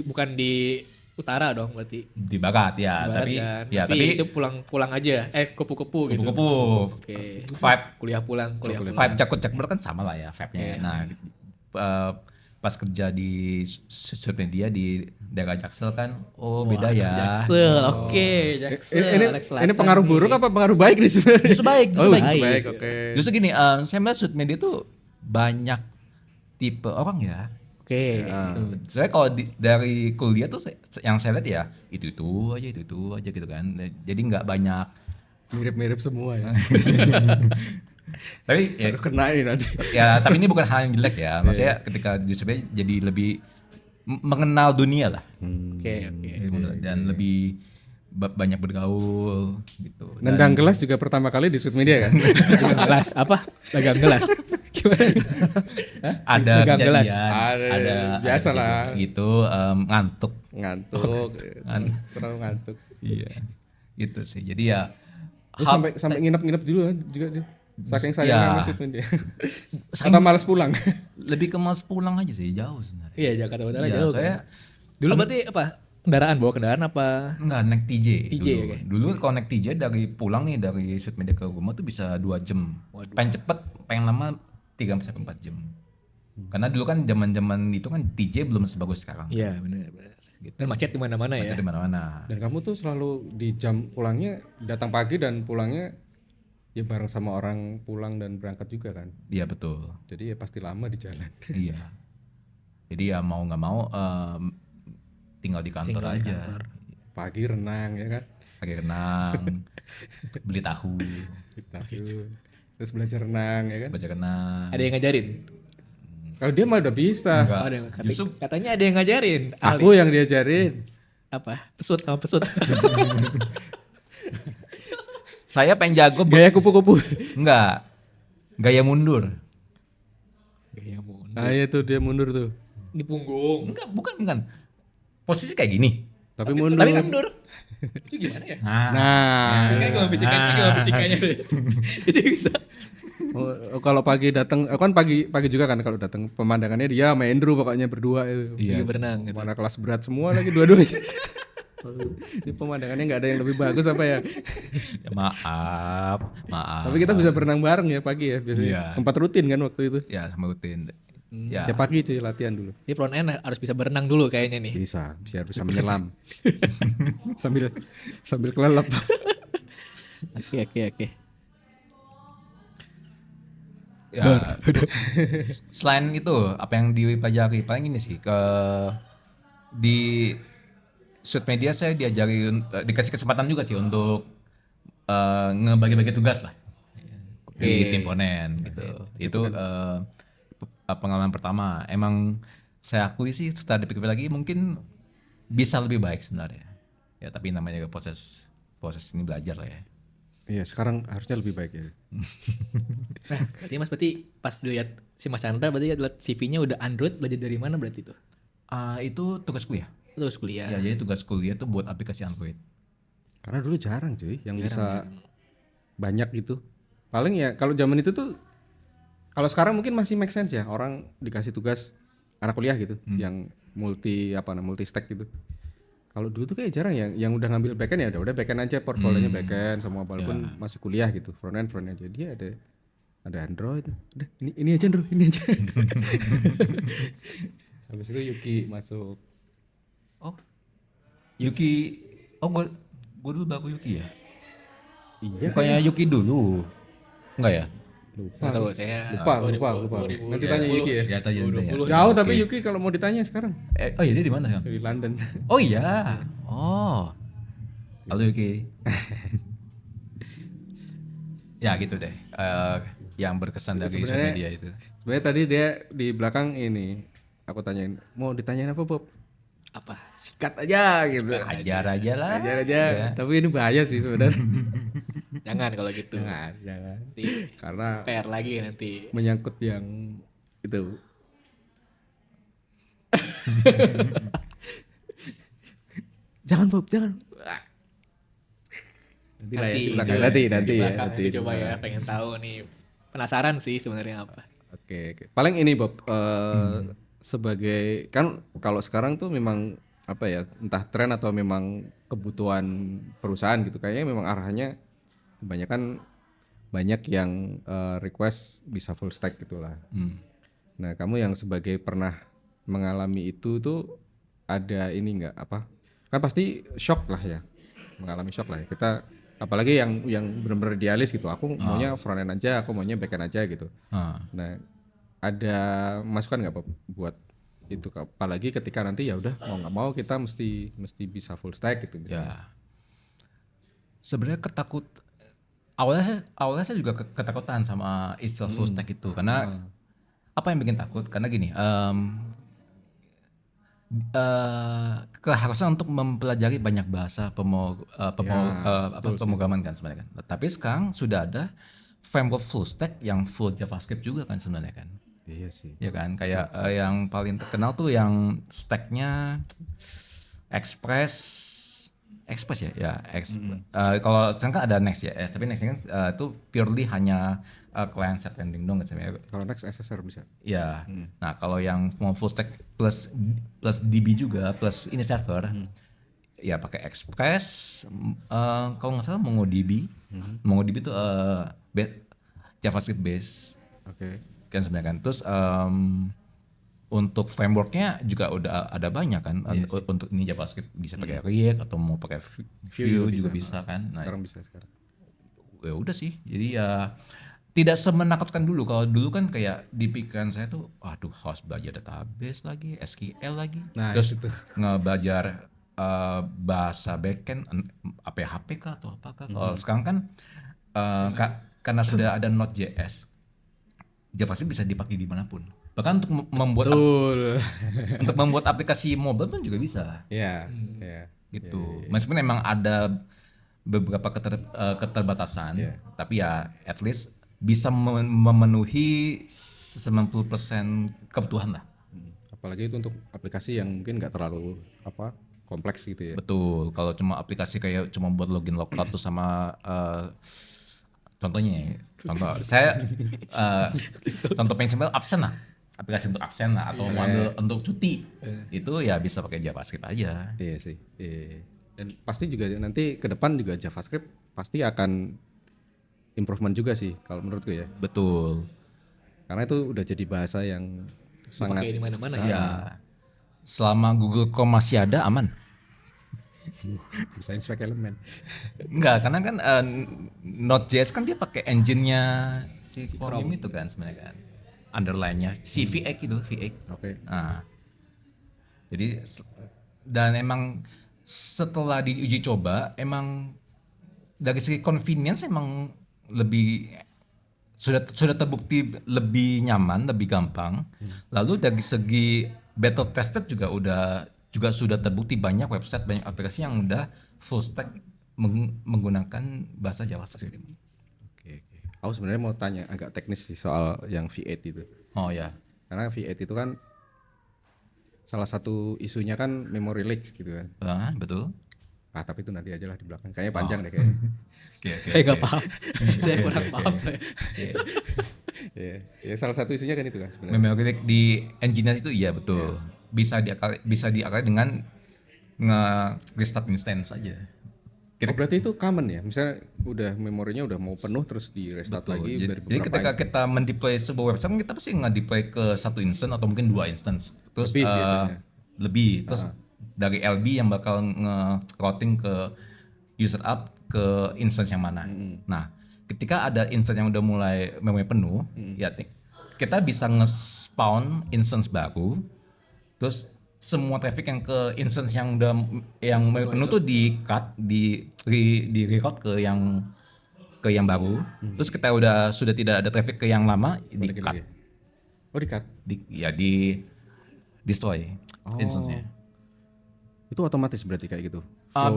[SPEAKER 4] bukan di utara dong berarti.
[SPEAKER 1] di barat ya,
[SPEAKER 4] Di barat
[SPEAKER 1] tapi
[SPEAKER 4] kan.
[SPEAKER 1] ya
[SPEAKER 4] tapi
[SPEAKER 1] tapi
[SPEAKER 4] itu pulang aja. Kupu-kupu gitu.
[SPEAKER 1] kupu-kupu
[SPEAKER 4] Oke.
[SPEAKER 1] vibe
[SPEAKER 4] Kuliah pulang.
[SPEAKER 1] vibe cakut-cakut kan sama lah ya vibe-nya.
[SPEAKER 4] Iya.
[SPEAKER 1] Nah, pas kerja di sosial media di daerah Jaksel kan, beda ya.
[SPEAKER 4] Jaksel, oke. Jaksel. Anak Selatan
[SPEAKER 2] Ini pengaruh
[SPEAKER 4] nih.
[SPEAKER 2] buruk apa pengaruh baik nih sebenarnya?
[SPEAKER 1] Justru baik,
[SPEAKER 2] Oh,
[SPEAKER 1] justru
[SPEAKER 2] justru
[SPEAKER 1] baik.
[SPEAKER 2] baik, oke.
[SPEAKER 1] Justru gini, saya melihat sosial media tuh banyak tipe orang ya.
[SPEAKER 4] Oke.
[SPEAKER 1] Saya kalau dari kuliah tuh yang saya lihat ya itu aja gitu kan. Jadi nggak banyak
[SPEAKER 2] Mirip-mirip semua ya.
[SPEAKER 1] Tapi ya,
[SPEAKER 2] Baru kena ini nanti.
[SPEAKER 1] ya tapi ini bukan hal yang jelek ya. Maksudnya ketika di Surabaya jadi lebih mengenal dunia lah.
[SPEAKER 4] Oke.
[SPEAKER 1] Dan lebih banyak bergaul gitu. Dan
[SPEAKER 2] Nendang gelas juga pertama kali di Sweet Media kan.
[SPEAKER 4] Dagang gelas apa? Dagang gelas. Gimana?
[SPEAKER 1] ada
[SPEAKER 4] Dagang gelas.
[SPEAKER 1] kejadian,
[SPEAKER 2] Ada, biasa
[SPEAKER 1] ada
[SPEAKER 2] lah.
[SPEAKER 1] gitu ngantuk.
[SPEAKER 2] Ngantuk, terlalu ngantuk.
[SPEAKER 1] Iya. Gitu sih. Jadi ya
[SPEAKER 2] Terus sampai nginep-nginep dulu kan juga dia. Saking sayangnya
[SPEAKER 1] Ya.
[SPEAKER 2] sama Sweet Media. Atau males pulang.
[SPEAKER 1] lebih ke males pulang aja sih, jauh sebenarnya.
[SPEAKER 4] Iya, Jakarta Utara
[SPEAKER 1] Iya,
[SPEAKER 4] jauh.
[SPEAKER 1] saya
[SPEAKER 4] Dulu berarti apa? Bawa kendaraan apa?
[SPEAKER 1] enggak naik TJ,
[SPEAKER 4] TJ,
[SPEAKER 1] dulu.
[SPEAKER 4] oke.
[SPEAKER 1] Dulu kalau naik TJ dari pulang nih dari Sweet Media ke rumah tuh bisa 2 jam. Pengen cepet, pengen lama 3 sampai 4 jam. Karena dulu kan zaman-zaman itu kan TJ belum sebagus sekarang.
[SPEAKER 4] Iya, benar. Dan macet di mana-mana ya.
[SPEAKER 1] Macet di mana-mana.
[SPEAKER 2] Dan kamu tuh selalu di jam pulangnya datang pagi dan pulangnya ya bareng sama orang pulang dan berangkat juga kan.
[SPEAKER 1] Iya betul.
[SPEAKER 2] Jadi ya pasti lama di jalan.
[SPEAKER 1] Iya. Jadi ya mau nggak mau tinggal di kantor
[SPEAKER 4] Tinggal di
[SPEAKER 1] aja.
[SPEAKER 4] kantor.
[SPEAKER 2] Pagi renang ya kan.
[SPEAKER 1] Pakai renang, beli tahu,
[SPEAKER 2] Terus belajar renang ya kan.
[SPEAKER 1] baca renang.
[SPEAKER 4] Ada yang ngajarin?
[SPEAKER 2] Kalau dia mah udah bisa.
[SPEAKER 1] Enggak.
[SPEAKER 4] Oh, ada yang katanya ada yang ngajarin.
[SPEAKER 2] Aku yang diajarin.
[SPEAKER 4] Apa? Pesut sama pesut.
[SPEAKER 1] Saya pengen jago
[SPEAKER 2] Gaya kupu-kupu.
[SPEAKER 1] enggak. Gaya mundur.
[SPEAKER 4] Gaya mundur.
[SPEAKER 2] Nah itu dia mundur tuh.
[SPEAKER 4] Di punggung.
[SPEAKER 1] Enggak, bukan. Posisi kayak gini.
[SPEAKER 2] Tapi mundur.
[SPEAKER 1] Tapi mundur.
[SPEAKER 4] Itu gimana ya?
[SPEAKER 2] Nah.
[SPEAKER 4] Gimana fisikannya? Itu bisa.
[SPEAKER 2] Oh, kalau pagi datang, aku kan pagi juga kan kalau datang pemandangannya dia sama Andrew pokoknya berdua itu.
[SPEAKER 4] Lagi berenang gitu.
[SPEAKER 2] Mana kelas berat semua lagi dua-duanya. Ini pemandangannya nggak ada yang lebih bagus apa ya?
[SPEAKER 1] Ya, maaf.
[SPEAKER 2] Tapi kita bisa berenang bareng ya pagi ya biasanya.
[SPEAKER 1] Iya.
[SPEAKER 2] Sempat rutin kan waktu itu.
[SPEAKER 1] Ya sama rutin. Ya.
[SPEAKER 2] Ya pagi cuy latihan dulu.
[SPEAKER 4] Di front end harus bisa berenang dulu kayaknya nih.
[SPEAKER 2] Bisa, biar bisa menyelam. sambil kelelep.
[SPEAKER 4] Oke.
[SPEAKER 1] Ya, selain itu apa yang dipelajari paling ini sih di Sweet Media saya diajari dikasih kesempatan juga sih untuk ngebagi-bagi tugas lah di tim Fonen gitu. Itu pengalaman pertama. Emang saya akui sih setelah dipikir lagi mungkin bisa lebih baik sebenarnya. Ya tapi namanya proses ini belajar lah ya.
[SPEAKER 2] Iya, sekarang harusnya lebih baik ya.
[SPEAKER 4] Nah, berarti pas dilihat si Mas Chandra berarti lihat CV-nya udah Android, belajar dari mana berarti itu?
[SPEAKER 1] Itu tugas kuliah.
[SPEAKER 4] Terus kuliah.
[SPEAKER 1] Ya, jadi tugas kuliah tuh buat aplikasi Android.
[SPEAKER 2] Karena dulu jarang cuy yang bisa banyak gitu. Paling ya kalau zaman itu tuh kalau sekarang mungkin masih make sense ya, orang dikasih tugas anak kuliah gitu yang multi stack gitu. Kalau dulu tuh kayak jarang yang udah ngambil backend ya udah backend aja, portfolionya backend semua walaupun masih kuliah gitu. Front end aja. Dia ada Android. Udah ini aja Android, ini aja. Habis itu Yuki masuk.
[SPEAKER 1] Oh, Yuki. Oh, gua dulu baku Yuki ya.
[SPEAKER 2] Iya.
[SPEAKER 1] Bukannya Yuki dulu. Enggak ya?
[SPEAKER 2] Lupa.
[SPEAKER 4] Tahu saya.
[SPEAKER 2] Lupa. Nanti tanya Yuki ya.
[SPEAKER 1] Ya tanya.
[SPEAKER 2] Jauh tapi Yuki kalau mau ditanya sekarang
[SPEAKER 1] Oh iya, dia di mana, Kang?
[SPEAKER 2] di London.
[SPEAKER 1] Oh iya. Oh. Halo Yuki. Ya gitu deh. Yang berkesan dari social media itu.
[SPEAKER 2] Sebenarnya tadi dia di belakang ini aku tanyain, mau ditanyain apa Bob?
[SPEAKER 4] Apa?
[SPEAKER 2] Sikat aja gitu.
[SPEAKER 1] Ajar aja lah.
[SPEAKER 2] Ajar aja. Tapi ini bahaya sih sebenarnya.
[SPEAKER 4] Jangan kalau gitu.
[SPEAKER 2] Jangan.
[SPEAKER 4] Nanti
[SPEAKER 2] Karena
[SPEAKER 4] PR lagi nanti.
[SPEAKER 2] menyangkut yang itu. Jangan Bob, jangan. Nanti lah ya, di belakang. Nanti
[SPEAKER 4] Coba ya, pengen tahu nih. Penasaran sih sebenarnya apa.
[SPEAKER 2] Oke. Paling ini Bob, sebagai kan kalau sekarang tuh memang apa ya, entah tren atau memang kebutuhan perusahaan gitu, kayaknya memang arahnya kebanyakan banyak yang request bisa full stack gitulah. Nah kamu yang sebagai pernah mengalami itu tuh ada ini nggak apa? Kan pasti shock lah ya, mengalami shock lah ya. Kita apalagi yang benar-benar idealis gitu. Aku maunya front end aja, aku maunya back end aja gitu. Nah ada masukan nggak Bob buat itu? Apalagi ketika nanti ya udah mau nggak mau kita mesti bisa full stack gitu.
[SPEAKER 1] Ya. Sebenarnya awalnya saya juga ketakutan sama istilah full stack itu karena apa yang bikin takut? Karena gini, keharusan untuk mempelajari banyak bahasa pemrograman kan sebenarnya kan. Tapi sekarang sudah ada framework full stack yang full JavaScript juga kan sebenarnya kan.
[SPEAKER 2] Iya sih.
[SPEAKER 1] Ya kan, kayak yang paling terkenal tuh yang stacknya Express ya, kalau sekarang kan ada Next.js, tapi Next kan itu purely hanya client side rendering dong kan sebenarnya.
[SPEAKER 2] Kalau Next SSR bisa.
[SPEAKER 1] Ya, nah kalau yang mau full stack plus DB juga plus ini server, ya pakai Express. Kalau nggak salah MongoDB itu JavaScript base
[SPEAKER 2] Oke.
[SPEAKER 1] kan sebenarnya kan. Terus untuk frameworknya juga udah ada banyak kan. Untuk ini JavaScript bisa pakai React atau mau pakai Vue juga bisa kan. Nah,
[SPEAKER 2] Sekarang bisa sekarang.
[SPEAKER 1] ya udah sih. Jadi ya tidak semenakutkan dulu. Kalau dulu kan kayak di pikiran saya tuh, waduh harus belajar database lagi, SQL lagi,
[SPEAKER 2] Nah,
[SPEAKER 1] terus
[SPEAKER 2] itu tuh.
[SPEAKER 1] ngebelajar bahasa backend, PHP kah atau apakah. Kalau sekarang kan karena sudah ada Node.js, JavaScript bisa dipakai dimanapun. Bahkan untuk membuat aplikasi mobile pun juga bisa.
[SPEAKER 2] Iya, iya.
[SPEAKER 1] Gitu. Meskipun emang ada beberapa keterbatasan, tapi ya at least bisa memenuhi 90% kebutuhan lah.
[SPEAKER 2] Apalagi itu untuk aplikasi yang mungkin nggak terlalu kompleks gitu ya.
[SPEAKER 1] Betul. Kalau cuma aplikasi kayak cuma buat login logout tuh sama contohnya, saya contoh paling simpel absen lah. Aplikasi untuk absen lah atau ambil untuk cuti. Itu ya bisa pakai JavaScript aja.
[SPEAKER 2] Iya sih. Iya. Dan pasti juga nanti ke depan juga JavaScript pasti akan improvement juga sih kalau menurutku ya.
[SPEAKER 1] Betul.
[SPEAKER 2] Karena itu udah jadi bahasa yang sangat
[SPEAKER 4] Dipakai di mana-mana ya.
[SPEAKER 1] Ya. Selama Google Chrome masih ada aman.
[SPEAKER 2] bisa inspect elemen.
[SPEAKER 1] Enggak, karena kan Node.js kan dia pakai engine-nya si Chromium itu kan sebenarnya kan. Underline-nya si V8 itu, V8.
[SPEAKER 2] Oke.
[SPEAKER 1] Nah. Jadi dan emang setelah diuji coba emang dari segi convenience emang lebih sudah terbukti lebih nyaman, lebih gampang. Lalu dari segi battle tested juga sudah terbukti banyak website, banyak aplikasi yang udah full stack menggunakan bahasa JavaScript.
[SPEAKER 2] Oke. Aku sebenarnya mau tanya agak teknis sih soal yang V8 itu.
[SPEAKER 1] Oh ya.
[SPEAKER 2] Karena V8 itu kan salah satu isunya kan memory leaks gitu kan.
[SPEAKER 1] Betul.
[SPEAKER 2] Tapi itu nanti aja lah di belakang. Kayaknya panjang deh kayaknya.
[SPEAKER 4] Saya nggak paham. Saya kurang paham saya.
[SPEAKER 2] Ya salah satu isunya kan itu kan sebenarnya.
[SPEAKER 1] Memory leak di engine itu iya betul. Bisa diakali dengan nge-restart instance aja.
[SPEAKER 2] Berarti itu common ya? Misalnya udah memorinya udah mau penuh terus di restart lagi dari
[SPEAKER 1] Jadi
[SPEAKER 2] beberapa
[SPEAKER 1] ketika
[SPEAKER 2] instance.
[SPEAKER 1] kita mendeploy sebuah website kita pasti nge-deploy ke satu instance atau mungkin 2 instance. Terus
[SPEAKER 2] Lebih biasanya.
[SPEAKER 1] Terus dari LB yang bakal nge-routing ke user app ke instance yang mana. Nah, ketika ada instance yang udah mulai memori penuh, ya kita bisa nge-spawn instance baru. Terus semua traffic yang ke instance yang udah yang penuh tuh di-cut, di reroute ke yang baru. Terus kita sudah tidak ada traffic ke yang lama, di-cut.
[SPEAKER 2] Oh di-cut?
[SPEAKER 1] Di destroy instance-nya.
[SPEAKER 2] Itu otomatis berarti kayak gitu?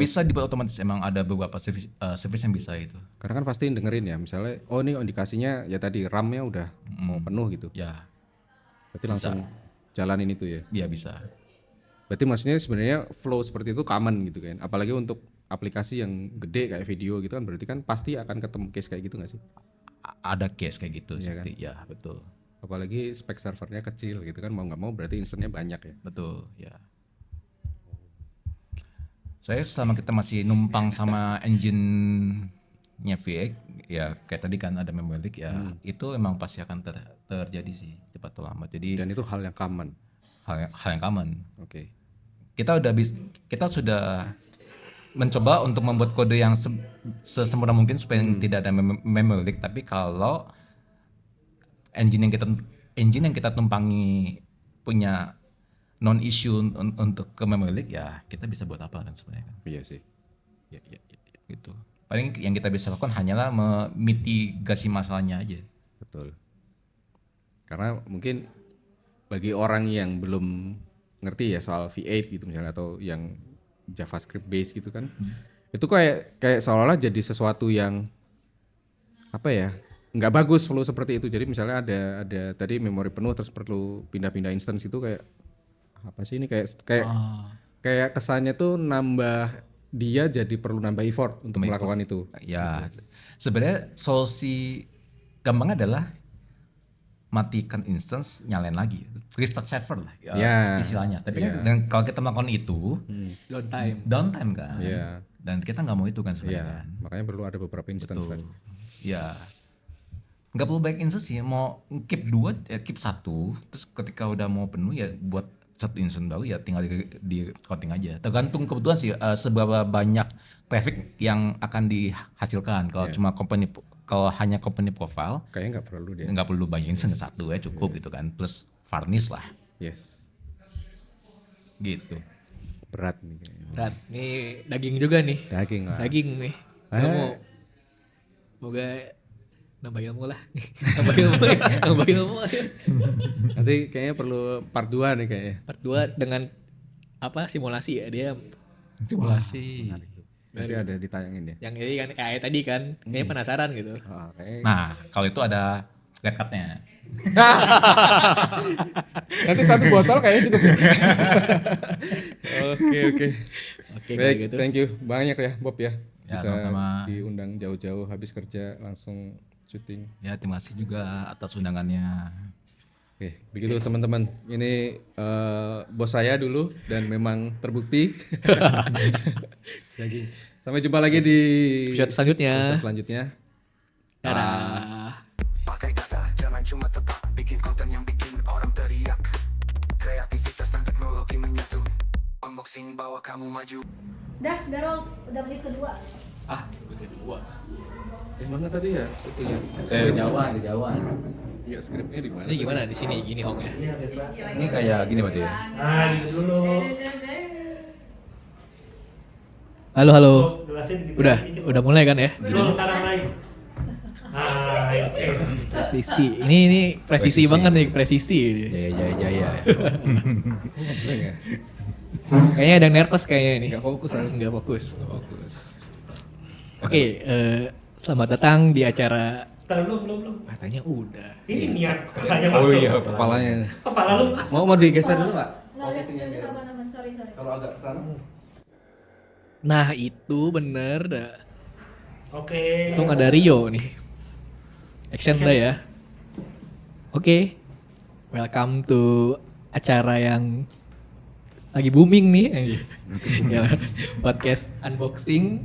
[SPEAKER 1] Bisa dibuat otomatis, emang ada beberapa service yang bisa itu.
[SPEAKER 2] Karena kan pasti dengerin ya, misalnya ini indikasinya ya tadi RAM-nya udah mau penuh gitu.
[SPEAKER 1] Ya,
[SPEAKER 2] Berarti langsung jalanin itu ya?
[SPEAKER 1] iya bisa.
[SPEAKER 2] Berarti maksudnya sebenarnya flow seperti itu common gitu kan? Apalagi untuk aplikasi yang gede kayak video gitu kan, berarti kan pasti akan ketemu case kayak gitu nggak sih?
[SPEAKER 1] Ada case kayak gitu
[SPEAKER 2] Iya
[SPEAKER 1] seperti, ya betul.
[SPEAKER 2] Apalagi spek servernya kecil gitu kan, mau nggak mau berarti instannya banyak ya?
[SPEAKER 1] Betul, ya. Saya selama kita masih numpang sama engine-nya V8, ya kayak tadi kan ada memory leak ya, itu emang pasti akan terjadi sih cepat atau lambat. Jadi
[SPEAKER 2] Dan itu hal yang common.
[SPEAKER 1] hal yang common.
[SPEAKER 2] Oke.
[SPEAKER 1] Kita sudah mencoba untuk membuat kode yang sesempurna mungkin supaya tidak ada memory leak, tapi kalau engine yang kita tumpangi punya non issue untuk ke memory leak, ya kita bisa buat apa kan sebenarnya kan.
[SPEAKER 2] Iya sih. Ya.
[SPEAKER 1] Gitu. paling yang kita bisa lakukan hanyalah memitigasi masalahnya aja.
[SPEAKER 2] Betul. Karena mungkin bagi orang yang belum ngerti ya soal V8 gitu misalnya atau yang JavaScript base gitu kan, itu kayak seolah-olah jadi sesuatu yang apa ya, nggak bagus flow seperti itu. Jadi misalnya ada tadi memori penuh terus perlu pindah-pindah instance itu kayak apa sih ini kayak kesannya tuh dia jadi perlu nambah effort untuk melakukan itu.
[SPEAKER 1] Ya, sebenarnya solusi gampangnya adalah matikan instance, nyalain lagi, restart server lah,
[SPEAKER 2] Ya.
[SPEAKER 1] istilahnya. Tapi kan kalau kita melakukan itu, downtime kan,
[SPEAKER 2] Iya.
[SPEAKER 1] dan kita nggak mau itu kan sebenarnya.
[SPEAKER 2] Iya,
[SPEAKER 1] Kan?
[SPEAKER 2] makanya perlu ada beberapa instance
[SPEAKER 1] Betul.
[SPEAKER 2] tadi.
[SPEAKER 1] Ya, nggak perlu banyak instance sih. Mau keep 2, keep 1, terus ketika udah mau penuh ya buat satu instance baru ya tinggal di routing aja. Tergantung kebutuhan sih, seberapa banyak traffic yang akan dihasilkan. Kalau cuma kalau hanya company profile,
[SPEAKER 2] Kayaknya nggak perlu deh.
[SPEAKER 1] nggak perlu banyak instance, satu ya cukup gitu kan. Plus varnish lah,
[SPEAKER 2] Yes.
[SPEAKER 1] gitu.
[SPEAKER 2] Berat nih kayaknya.
[SPEAKER 4] Berat. Nih daging juga nih.
[SPEAKER 2] Daging lah.
[SPEAKER 4] Daging nih.
[SPEAKER 2] Eh.
[SPEAKER 4] Kamu semoga nambah ilmu lah. Nambah ilmu. Nambah ilmu.
[SPEAKER 2] Nanti kayaknya perlu part 2 nih kayaknya.
[SPEAKER 4] Part 2 dengan apa simulasi ya dia
[SPEAKER 1] Simulasi.
[SPEAKER 2] Nanti ada ditayangin ya.
[SPEAKER 4] yang ini kan kayak tadi kan kayaknya penasaran gitu.
[SPEAKER 2] Oh, kayak
[SPEAKER 1] Nah, kalau itu ada red card-nya.
[SPEAKER 2] nanti satu botol kayaknya cukup. Oke.
[SPEAKER 4] Oke
[SPEAKER 2] Baik,
[SPEAKER 4] kayak gitu.
[SPEAKER 2] thank you banyak ya Bob ya.
[SPEAKER 1] Ya,
[SPEAKER 2] Bisa
[SPEAKER 1] sama-sama.
[SPEAKER 2] diundang jauh-jauh habis kerja langsung syuting.
[SPEAKER 1] Ya, terima kasih juga atas undangannya.
[SPEAKER 2] Oke, begitu teman-teman. Ini bos saya dulu dan memang terbukti. Jadi, sampai jumpa lagi di
[SPEAKER 4] Episode selanjutnya.
[SPEAKER 2] episode selanjutnya.
[SPEAKER 4] Dadah.
[SPEAKER 3] Pakai data, jangan cuma tebak. Bikin konten yang bikin orang teriak. Kreativitas dan teknologi menyatu. Unboxing bawa kamu maju.
[SPEAKER 5] Dah, Darol, udah menit kedua.
[SPEAKER 4] Kedua.
[SPEAKER 2] Mana tadi ya? Itunya.
[SPEAKER 1] Kejauhan.
[SPEAKER 2] Iya, skripnya di mana?
[SPEAKER 4] Ini gimana di sini gini hongnya?
[SPEAKER 1] Ini kayak gini berarti ya.
[SPEAKER 4] Halo halo.
[SPEAKER 6] Jelasin gitu.
[SPEAKER 4] Udah mulai kan ya?
[SPEAKER 6] Belum sekarang lain. Oke.
[SPEAKER 4] Presisi. Ini presisi banget nih, presisi.
[SPEAKER 1] Jaya.
[SPEAKER 2] Ya?
[SPEAKER 4] Kayaknya ada yang nervous kayaknya ini.
[SPEAKER 2] Nggak fokus ah.
[SPEAKER 4] Nggak fokus. Oke, selamat datang di acara.
[SPEAKER 6] Belum.
[SPEAKER 4] Katanya udah.
[SPEAKER 6] Ini niat kepalanya masuk.
[SPEAKER 2] Oh iya, kepalanya.
[SPEAKER 6] Kepala lu
[SPEAKER 2] Mau digeser dulu Pak?
[SPEAKER 5] Nggak lihat teman-teman, sorry.
[SPEAKER 2] Kalau agak ke sana.
[SPEAKER 4] Nah itu bener dah.
[SPEAKER 6] Oke.
[SPEAKER 4] Untung ada Rio nih. Action dah ya. Oke. Welcome to acara yang lagi booming nih. Ya, podcast unboxing.